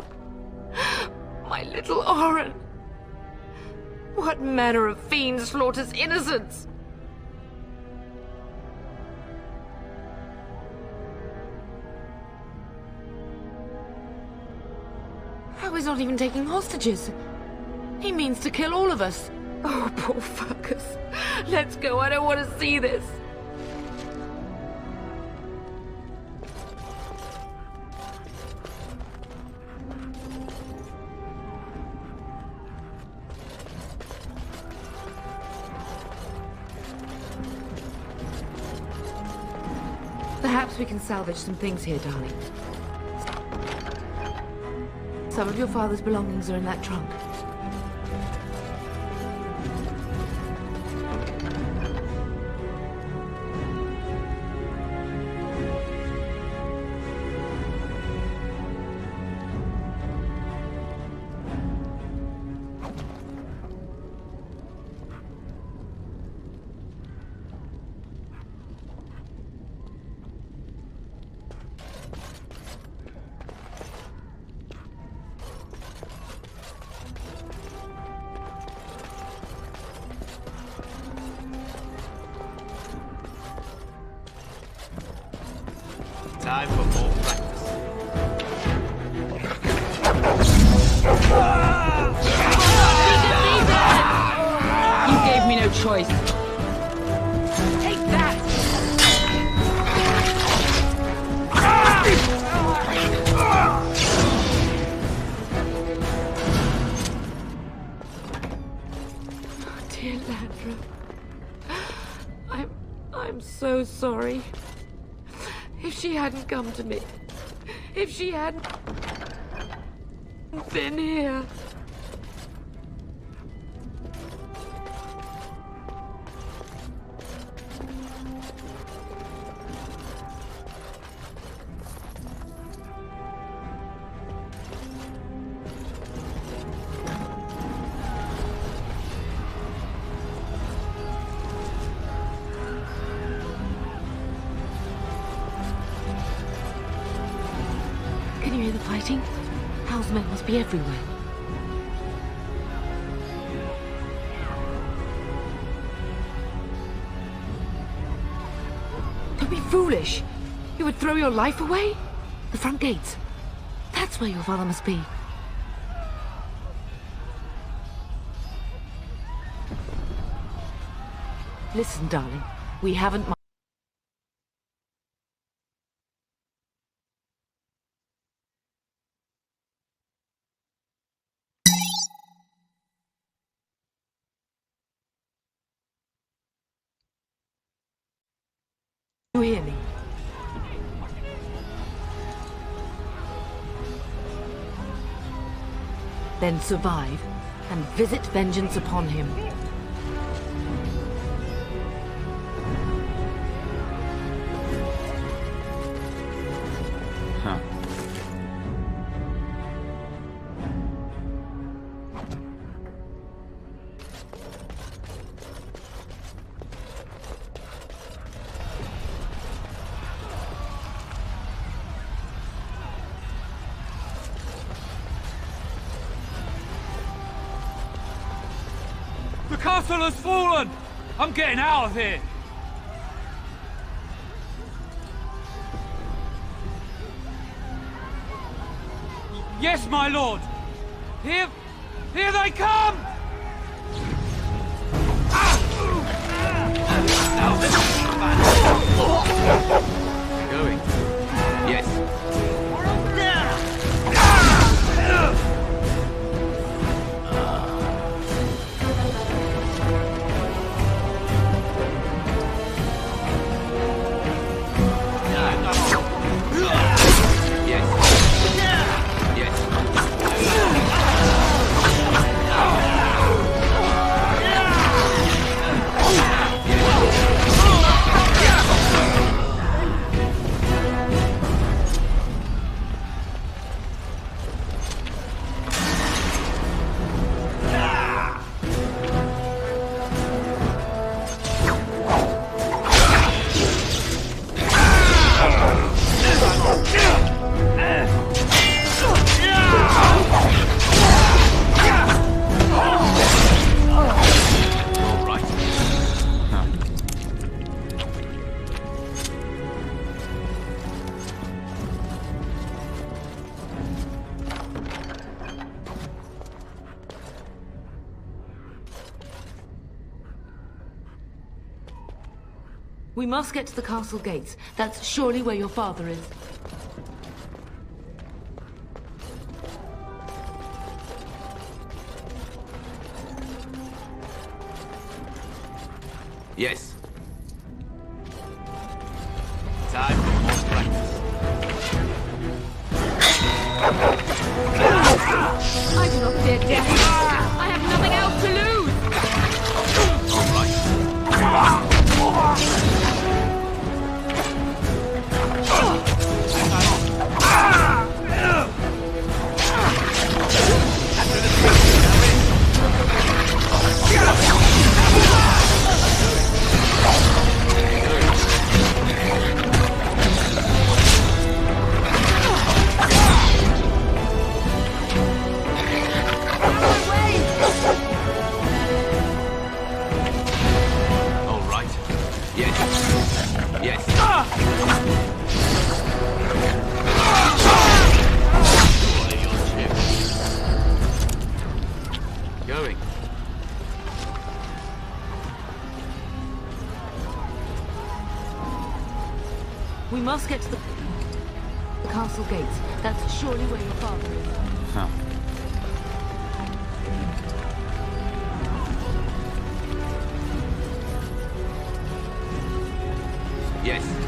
My little Oren! What manner of fiend slaughters innocents? How is not even taking hostages? He means to kill all of us. Oh, poor fuckers. Let's go, I don't want to see this. Perhaps we can salvage some things here, darling. Some of your father's belongings are in that trunk. Time for more practice. You gave me no choice. Take that! Dear Landra, I'm so sorry. If she hadn't come to me, if she hadn't been here. Can you hear the fighting? Hal's men must be everywhere. Don't be foolish. You would throw your life away? The front gates. That's where your father must be. Listen, darling. We haven't much. You hear me? Then survive and visit vengeance upon him. Huh. The castle has fallen! I'm getting out of here! Yes, my lord! Here they come! Going. Yes. We must get to the castle gates. That's surely where your father is. Yes. Time for more practice. I do not fear death. I have nothing else to lose. All right. must get to the castle gates. That's surely where your father is. Huh. Yes.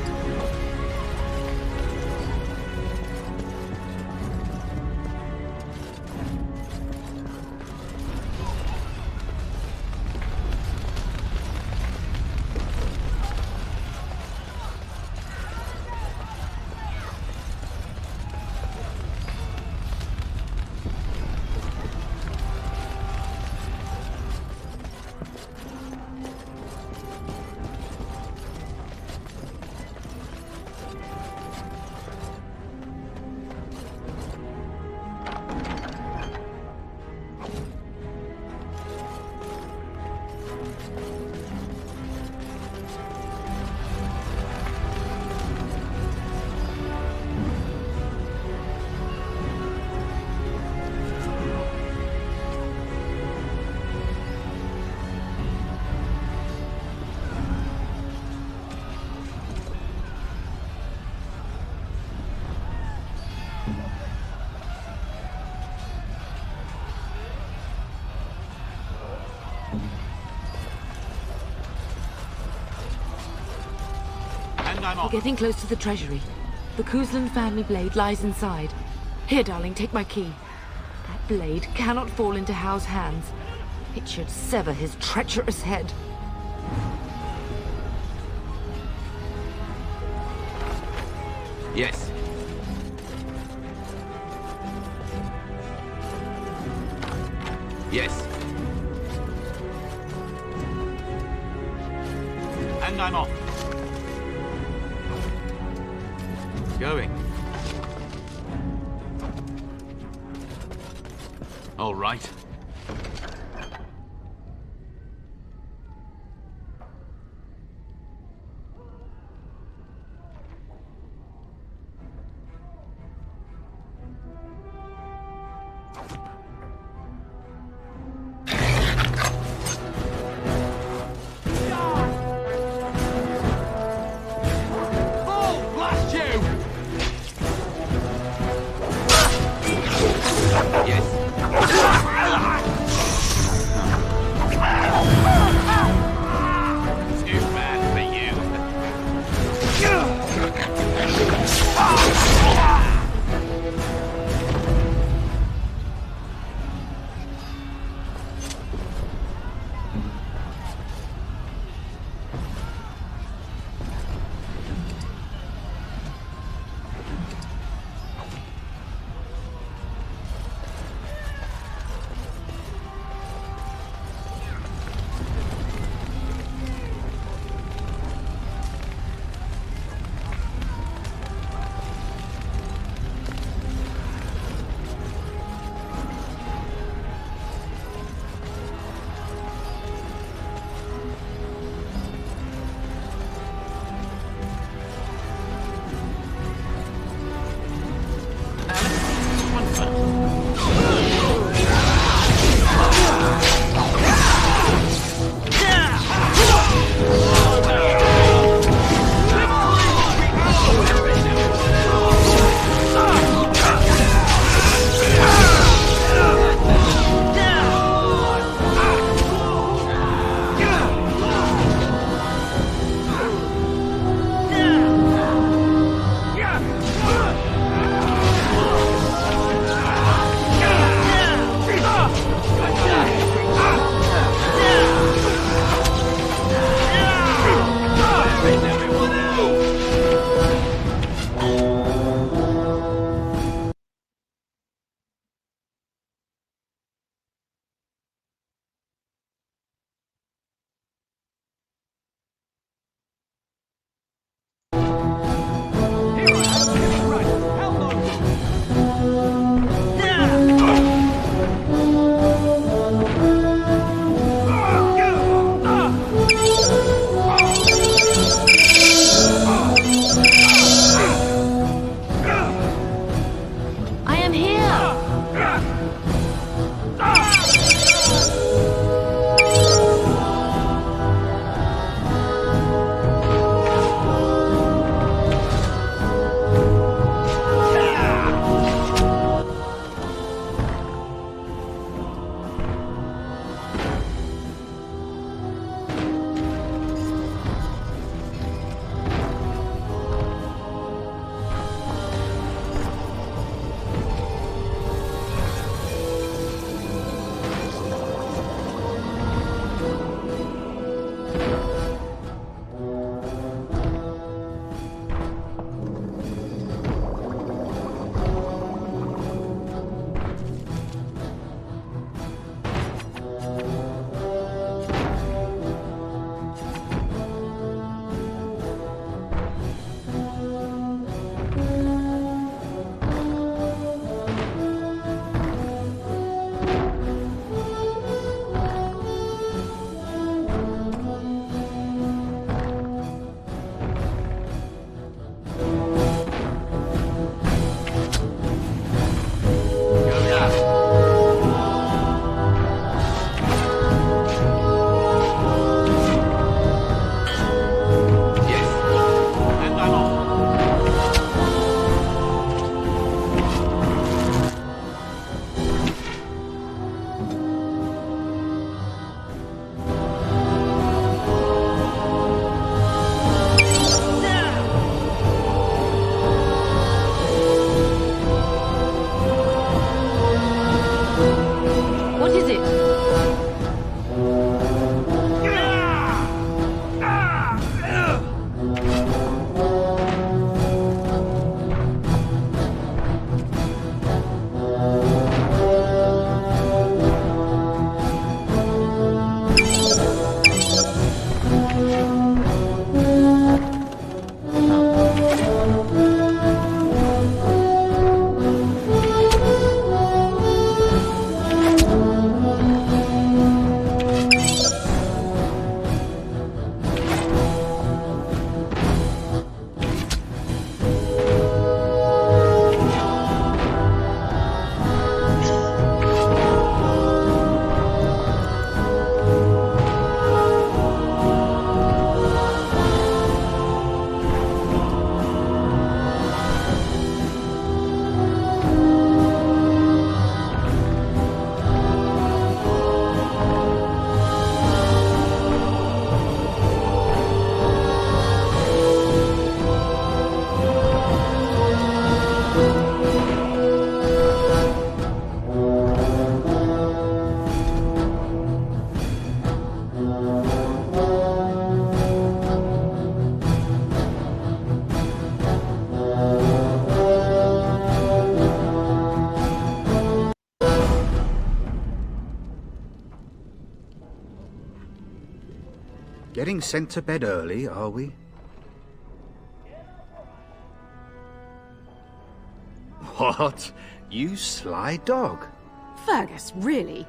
We're getting close to the treasury. The Cousland family blade lies inside. Here, darling, take my key. That blade cannot fall into Howe's hands. It should sever his treacherous head. Yes. Yes. And I'm off. Going. All right. Yes. Getting sent to bed early, are we? What? You sly dog. Fergus, really?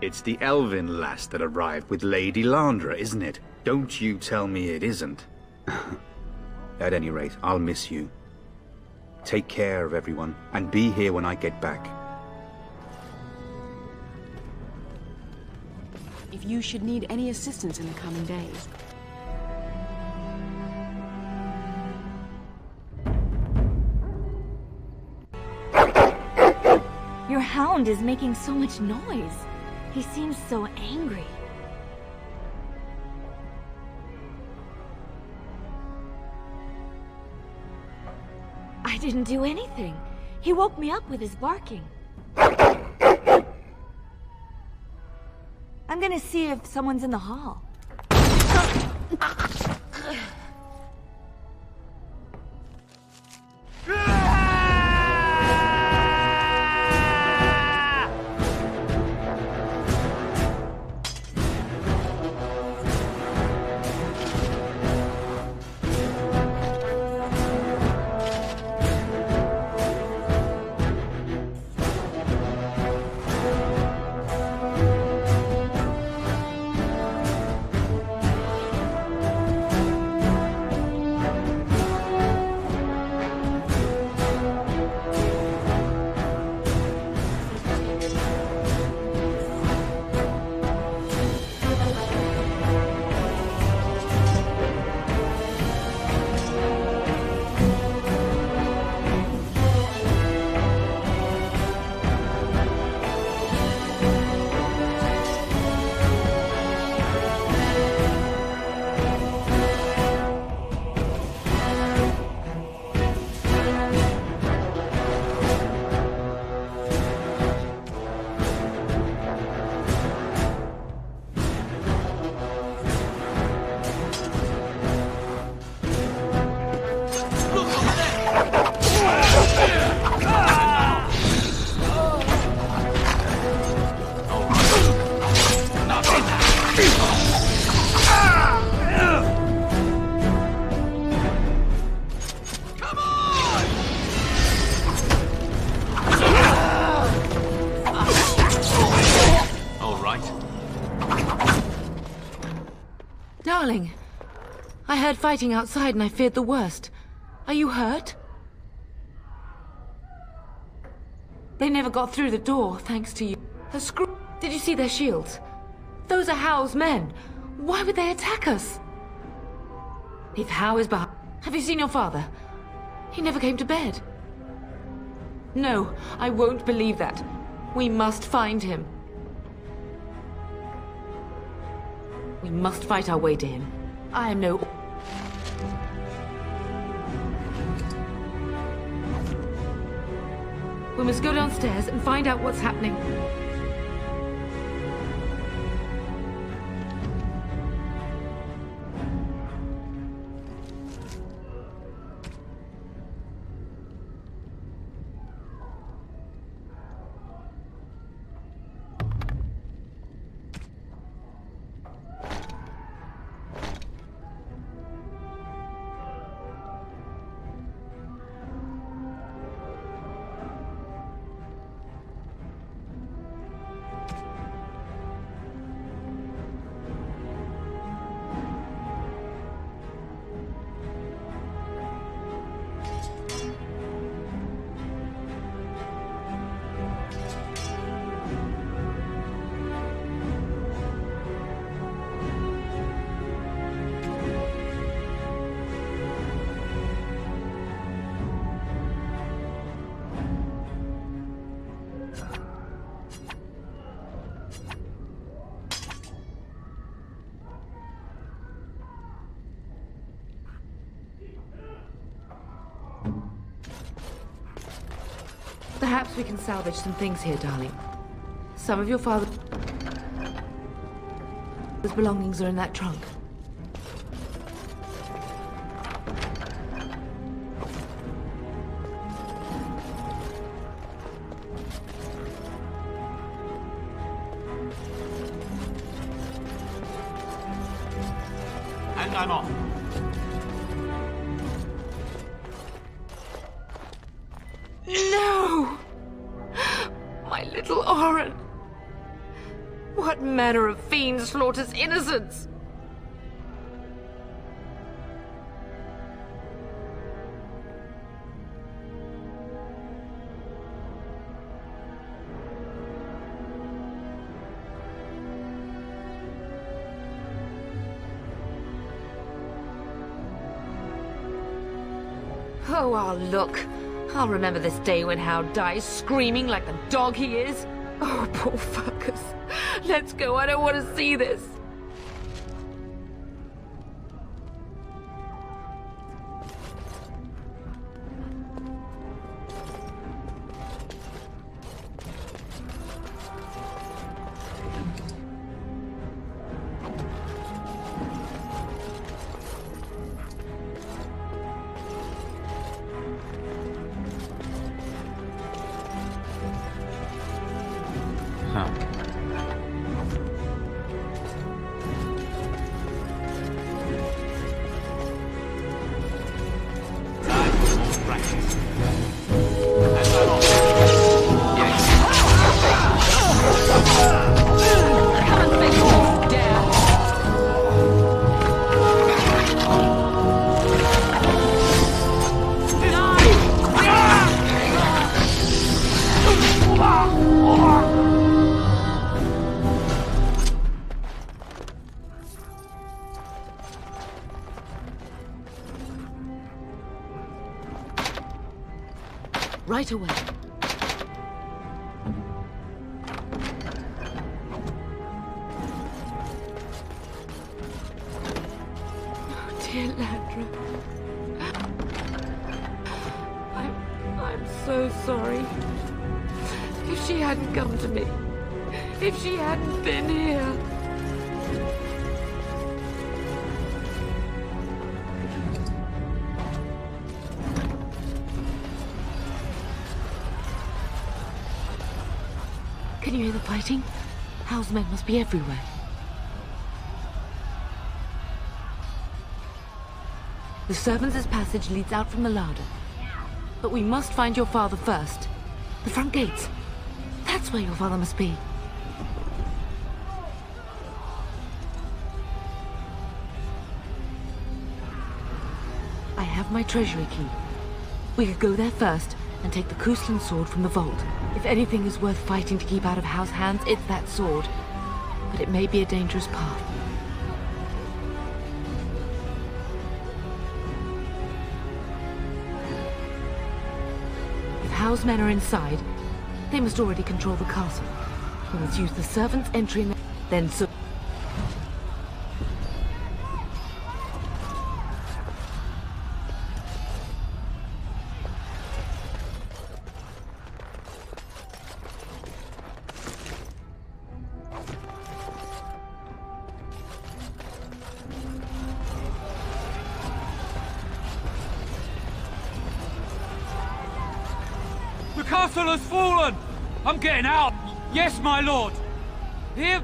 It's the elven lass that arrived with Lady Landra, isn't it? Don't you tell me it isn't. At any rate, I'll miss you. Take care of everyone, and be here when I get back. If you should need any assistance in the coming days. Your hound is making so much noise. He seems so angry. I didn't do anything. He woke me up with his barking. I'm gonna see if someone's in the hall. Darling, I heard fighting outside and I feared the worst. Are you hurt? They never got through the door, thanks to you. Her screw... Did you see their shields? Those are How's men. Why would they attack us? If How is behind... Have you seen your father? He never came to bed. No, I won't believe that. We must find him. We must fight our way to him. I am no... We must go downstairs and find out what's happening. Perhaps we can salvage some things here, darling. Some of your father's belongings are in that trunk. And I'm off. No! My little Oren! What manner of fiend slaughters innocents? Oh, I'll look. I'll remember this day when Hal dies screaming like the dog he is. Oh, poor fuckers. Let's go, I don't want to see this. Right away. Oh, dear Landra. I'm so sorry. If she hadn't come to me, if she hadn't been here. Can you hear the fighting? Hal's men must be everywhere. The servants' passage leads out from the larder. But we must find your father first. The front gates. That's where your father must be. I have my treasury key. We could go there first and take the Kuslan sword from the vault. If anything is worth fighting to keep out of Hal's hands, it's that sword. But it may be a dangerous path. If Hal's men are inside, they must already control the castle. We must use the servants' entry and then so... The castle has fallen! I'm getting out! Yes, my lord! Here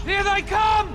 they come!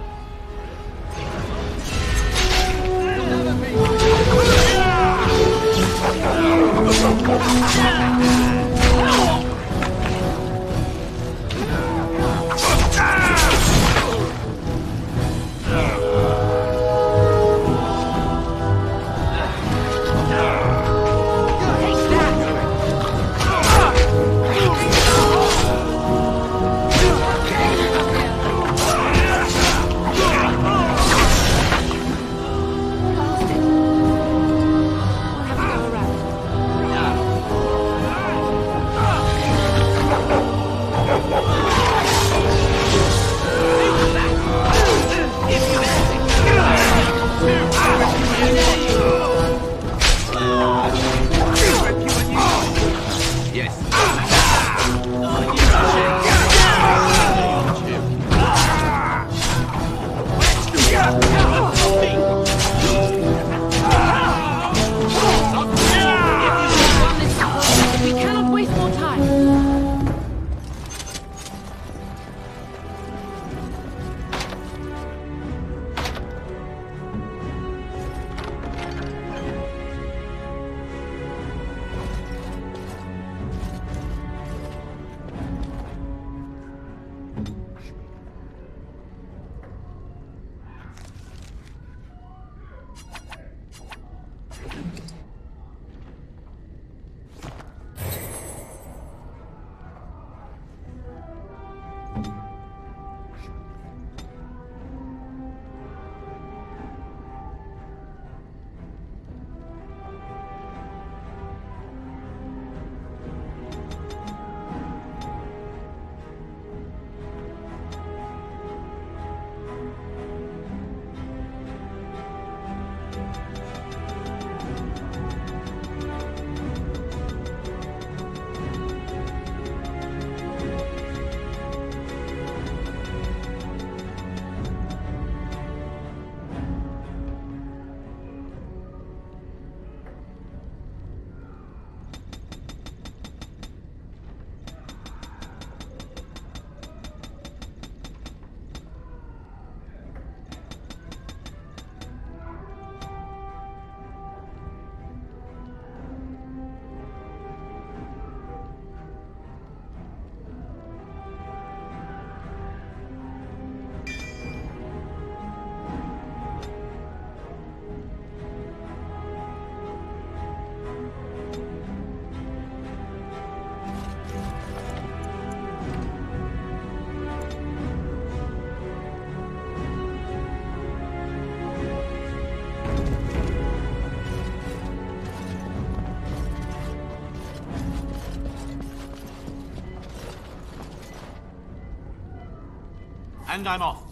And I'm off.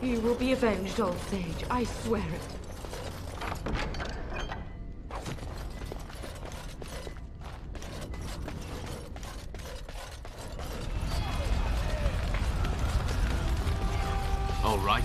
You will be avenged, old sage. I swear it. All right.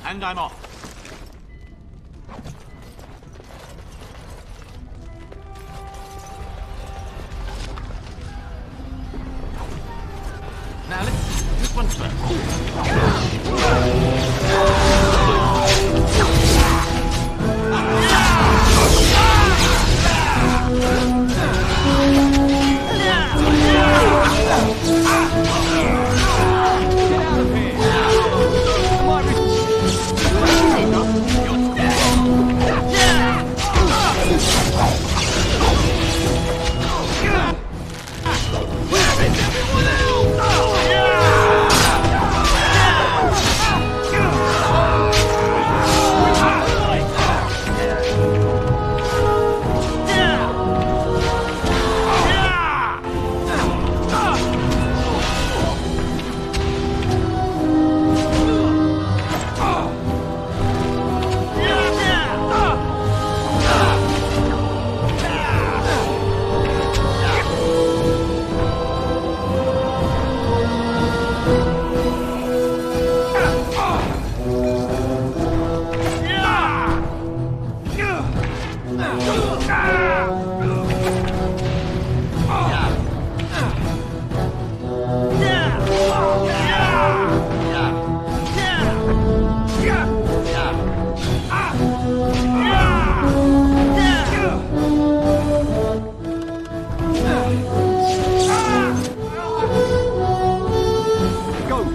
And I'm off. Now let's do this one first.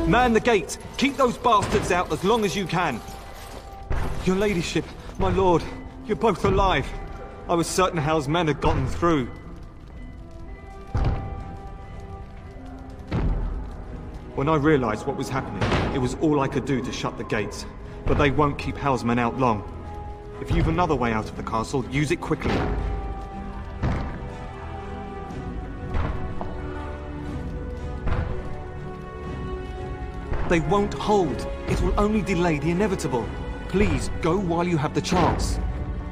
Man the gates! Keep those bastards out as long as you can! Your ladyship, my lord, you're both alive. I was certain Hal's men had gotten through. When I realized what was happening, it was all I could do to shut the gates. But they won't keep Hal's men out long. If you've another way out of the castle, use it quickly. They won't hold. It will only delay the inevitable. Please, go while you have the chance.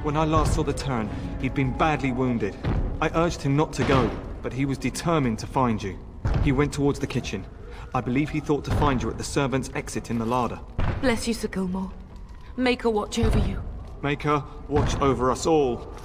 When I last saw the Turn, he'd been badly wounded. I urged him not to go, but he was determined to find you. He went towards the kitchen. I believe he thought to find you at the servants' exit in the larder. Bless you, Sir Gilmore. Make her watch over you. Make her watch over us all.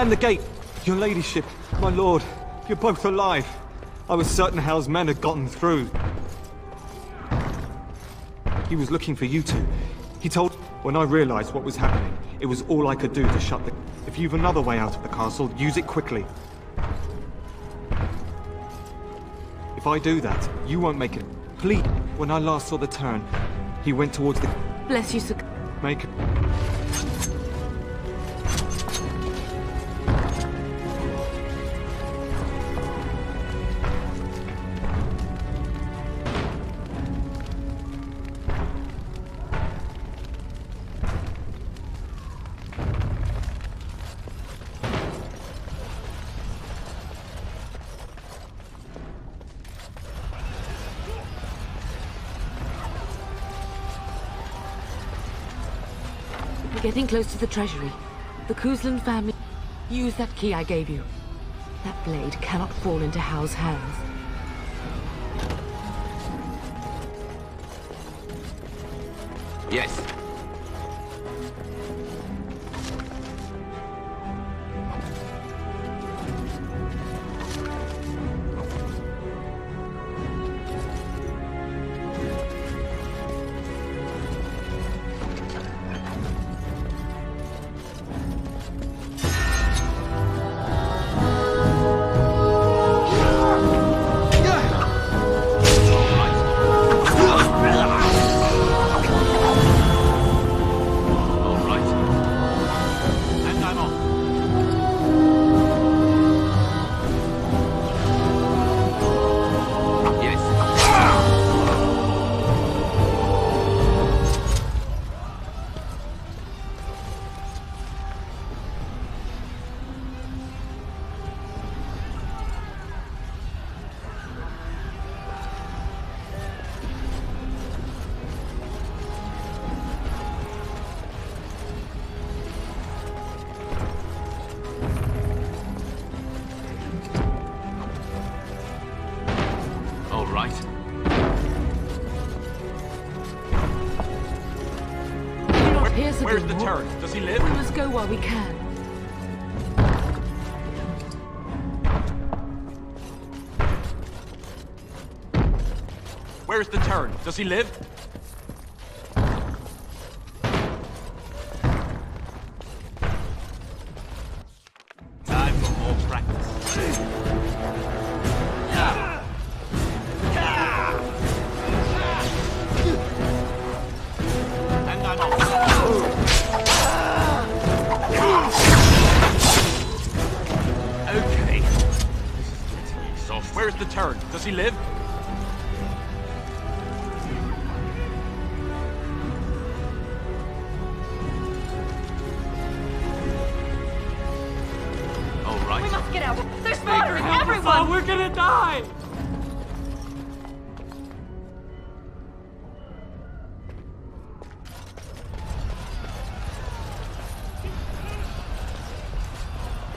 Man the gate! Your ladyship, my lord, you're both alive. I was certain Hal's men had gotten through. He was looking for you two. He told... When I realized what was happening, it was all I could do to shut the... If you've another way out of the castle, use it quickly. If I do that, you won't make it. Please, when I last saw the turn, he went towards the... Bless you, Sir... Make it... Getting close to the treasury. The Cousland family... Use that key I gave you. That blade cannot fall into Hal's hands. Yes. Where's the turret? Does he live? We must go while we can. Where's the turret? Does he live? Time for more practice. And I'm off. Okay. This is getting exhausting. Where's the turret? Does he live? We must get out. There's murdering everyone. We're gonna die.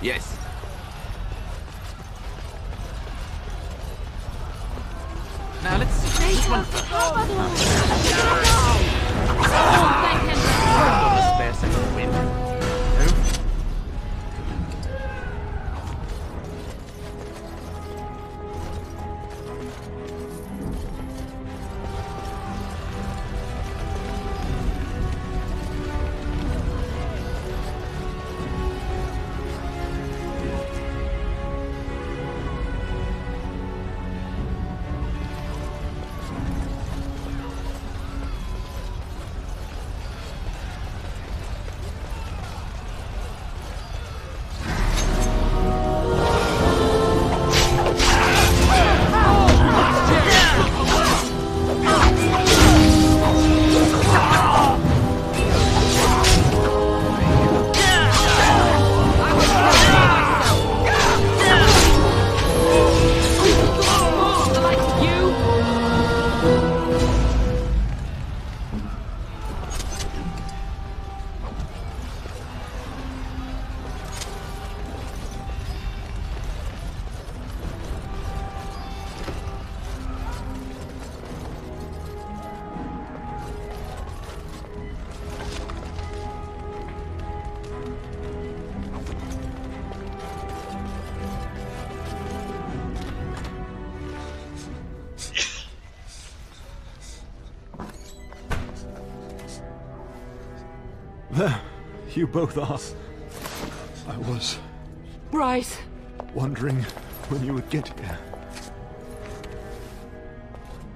Yes. Now let's see. Which one first? Got a spare second to win. There, you both are. I was Bryce! wondering when you would get here.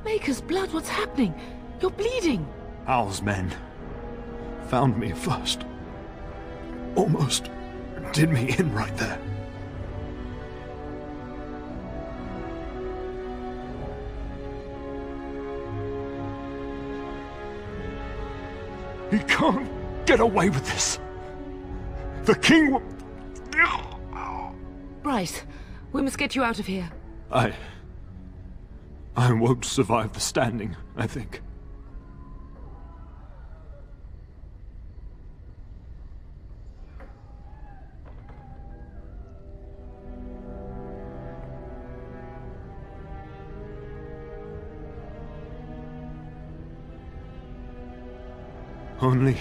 Maker's blood, what's happening? You're bleeding! Al's men found me first. Almost did me in right there. He can't get away with this. The king will... Bryce, we must get you out of here. I won't survive the standing, I think. Only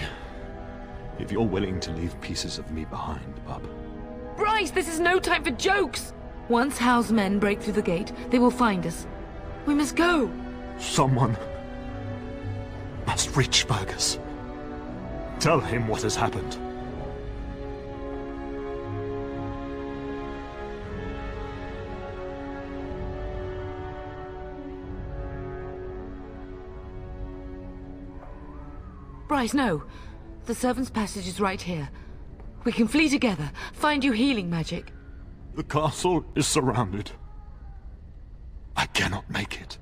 if you're willing to leave pieces of me behind, bub. Bryce, this is no time for jokes! Once Hal's men break through the gate, they will find us. We must go! Someone must reach Fergus. Tell him what has happened. Bryce, no. The servant's passage is right here. We can flee together, find you healing magic. The castle is surrounded. I cannot make it.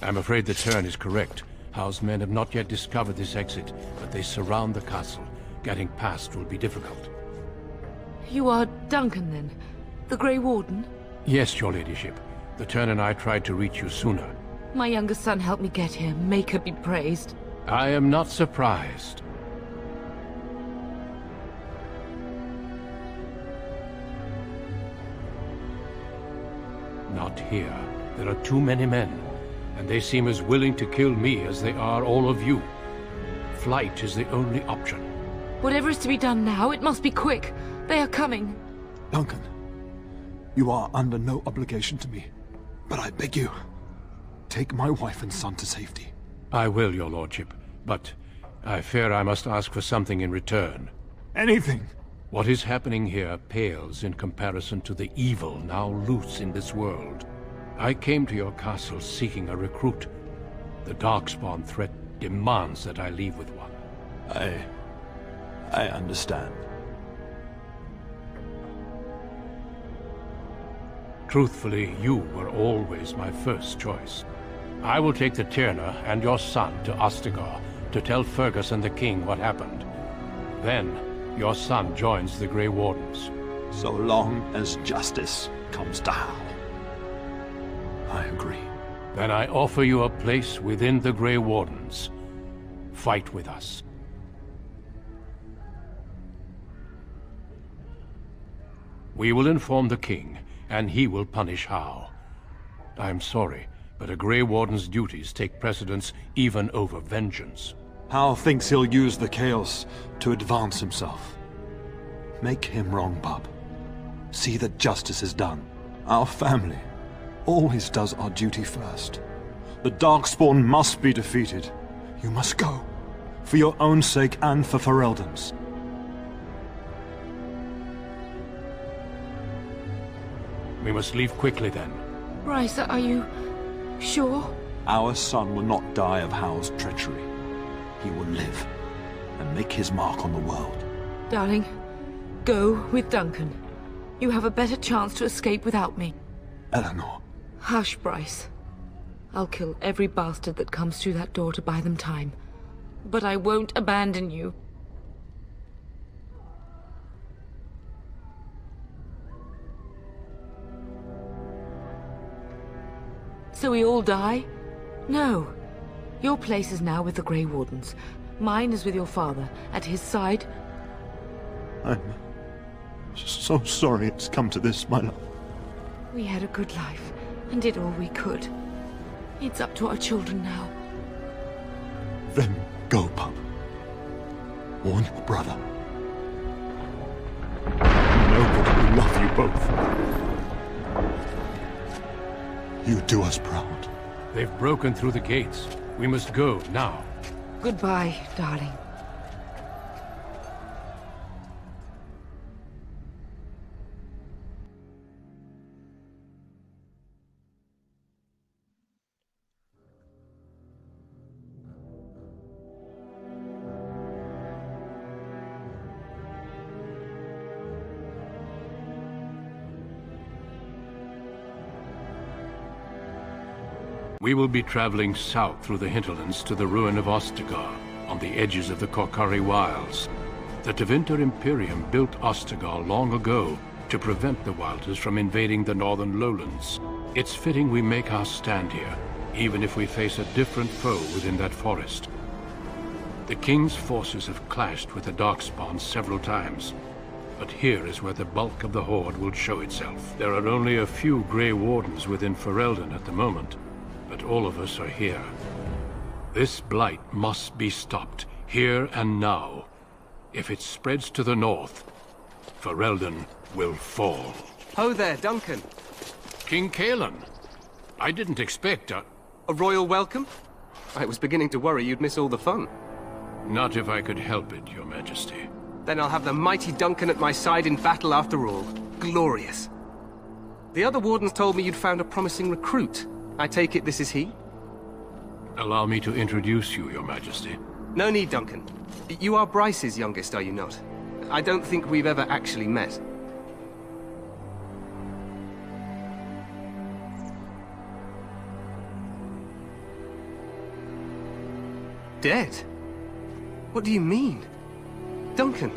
I'm afraid the Turn is correct. Hal's men have not yet discovered this exit, but they surround the castle. Getting past will be difficult. You are Duncan, then? The Grey Warden? Yes, your ladyship. The Turn and I tried to reach you sooner. My younger son helped me get here. Maker be praised. I am not surprised. Not here. There are too many men, and they seem as willing to kill me as they are all of you. Flight is the only option. Whatever is to be done now, it must be quick. They are coming. Duncan, you are under no obligation to me, but I beg you, take my wife and son to safety. I will, your lordship, but I fear I must ask for something in return. Anything! What is happening here pales in comparison to the evil now loose in this world. I came to your castle seeking a recruit. The Darkspawn threat demands that I leave with one. I understand. Truthfully, you were always my first choice. I will take the Tyrna and your son to Ostagar to tell Fergus and the king what happened. Then, your son joins the Grey Wardens. So long as justice comes to Hal. I agree. Then I offer you a place within the Grey Wardens. Fight with us. We will inform the king, and he will punish Hal. I am sorry, but a Grey Warden's duties take precedence even over vengeance. Hal thinks he'll use the chaos to advance himself. Make him wrong, bub. See that justice is done. Our family always does our duty first. The Darkspawn must be defeated. You must go. For your own sake and for Ferelden's. We must leave quickly then. Bryce, are you sure? Our son will not die of Hal's treachery. He will live and make his mark on the world. Darling, go with Duncan. You have a better chance to escape without me. Eleanor. Hush, Bryce. I'll kill every bastard that comes through that door to buy them time. But I won't abandon you. So we all die? No. Your place is now with the Grey Wardens. Mine is with your father. At his side... I'm so sorry it's come to this, my love. We had a good life, and did all we could. It's up to our children now. Then go, pup. Warn your brother. Know that we love you both. You do us proud. They've broken through the gates. We must go now. Goodbye, darling. We will be traveling south through the hinterlands to the ruin of Ostagar, on the edges of the Korcari Wilds. The Tevinter Imperium built Ostagar long ago to prevent the Wilders from invading the northern lowlands. It's fitting we make our stand here, even if we face a different foe within that forest. The King's forces have clashed with the Darkspawn several times, but here is where the bulk of the Horde will show itself. There are only a few Grey Wardens within Ferelden at the moment, but all of us are here. This blight must be stopped, here and now. If it spreads to the north, Ferelden will fall. Ho there, Duncan. King Cailan. I didn't expect a royal welcome? I was beginning to worry you'd miss all the fun. Not if I could help it, Your Majesty. Then I'll have the mighty Duncan at my side in battle after all. Glorious. The other wardens told me you'd found a promising recruit. I take it this is he? Allow me to introduce you, Your Majesty. No need, Duncan. You are Bryce's youngest, are you not? I don't think we've ever actually met. Dead? What do you mean? Duncan,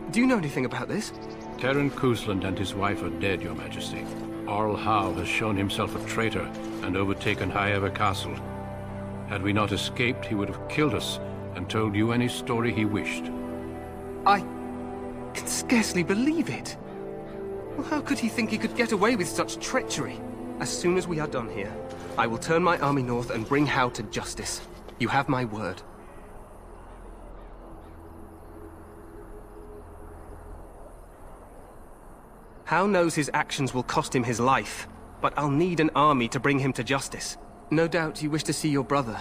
do you know anything about this? Terran Cousland and his wife are dead, Your Majesty. Arl Howe has shown himself a traitor and overtaken High Ever Castle. Had we not escaped, he would have killed us and told you any story he wished. I can scarcely believe it. Well, how could he think he could get away with such treachery? As soon as we are done here, I will turn my army north and bring Howe to justice. You have my word. Howe knows his actions will cost him his life, but I'll need an army to bring him to justice. No doubt you wish to see your brother.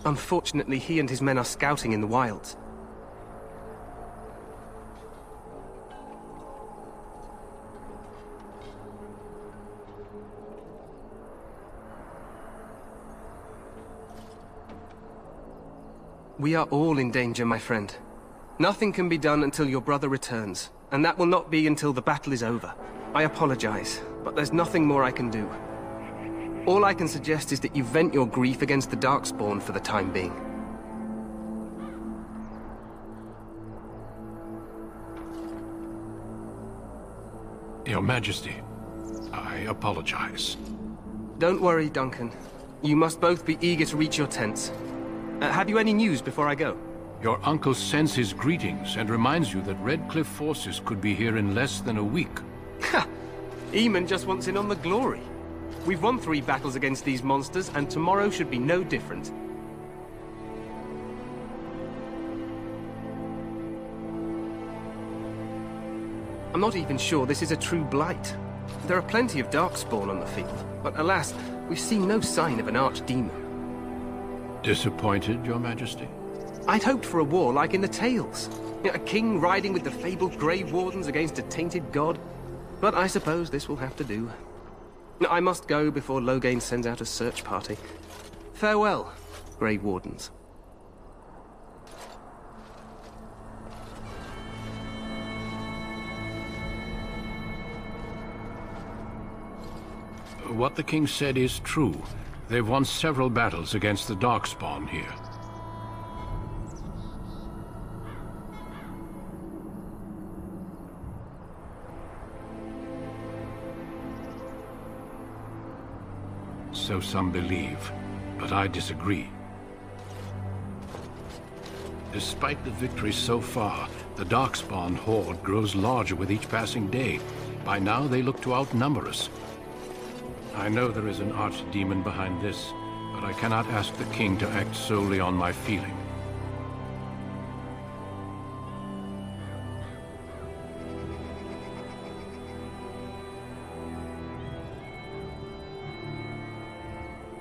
Unfortunately, he and his men are scouting in the wilds. We are all in danger, my friend. Nothing can be done until your brother returns, and that will not be until the battle is over. I apologize, but there's nothing more I can do. All I can suggest is that you vent your grief against the Darkspawn for the time being. Your Majesty, I apologize. Don't worry, Duncan. You must both be eager to reach your tents. Have you any news before I go? Your uncle sends his greetings and reminds you that Redcliffe forces could be here in less than a week. Ha! Eamon just wants in on the glory. We've won 3 battles against these monsters, and tomorrow should be no different. I'm not even sure this is a true blight. There are plenty of Darkspawn on the field, but alas, we've seen no sign of an archdemon. Disappointed, Your Majesty? I'd hoped for a war like in the tales. A king riding with the fabled Grey Wardens against a tainted god. But I suppose this will have to do. I must go before Loghain sends out a search party. Farewell, Grey Wardens. What the king said is true. They've won several battles against the Darkspawn here. So some believe, but I disagree. Despite the victories so far, the Darkspawn horde grows larger with each passing day. By now, they look to outnumber us. I know there is an archdemon behind this, but I cannot ask the king to act solely on my feeling.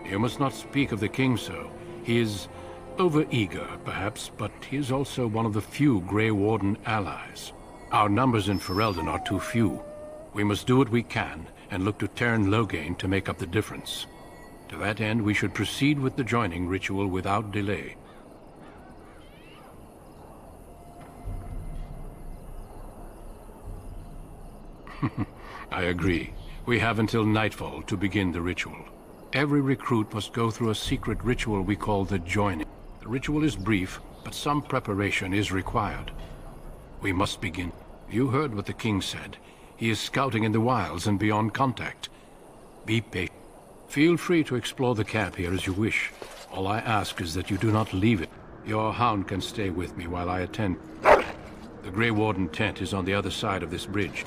You must not speak of the king so. He is over-eager, perhaps, but he is also one of the few Grey Warden allies. Our numbers in Ferelden are too few. We must do what we can, and look to Teyrn Loghain to make up the difference. To that end, we should proceed with the joining ritual without delay. I agree. We have until nightfall to begin the ritual. Every recruit must go through a secret ritual we call the joining. The ritual is brief, but some preparation is required. We must begin. You heard what the king said. He is scouting in the wilds and beyond contact. Be patient. Feel free to explore the camp here as you wish. All I ask is that you do not leave it. Your hound can stay with me while I attend. The Grey Warden tent is on the other side of this bridge.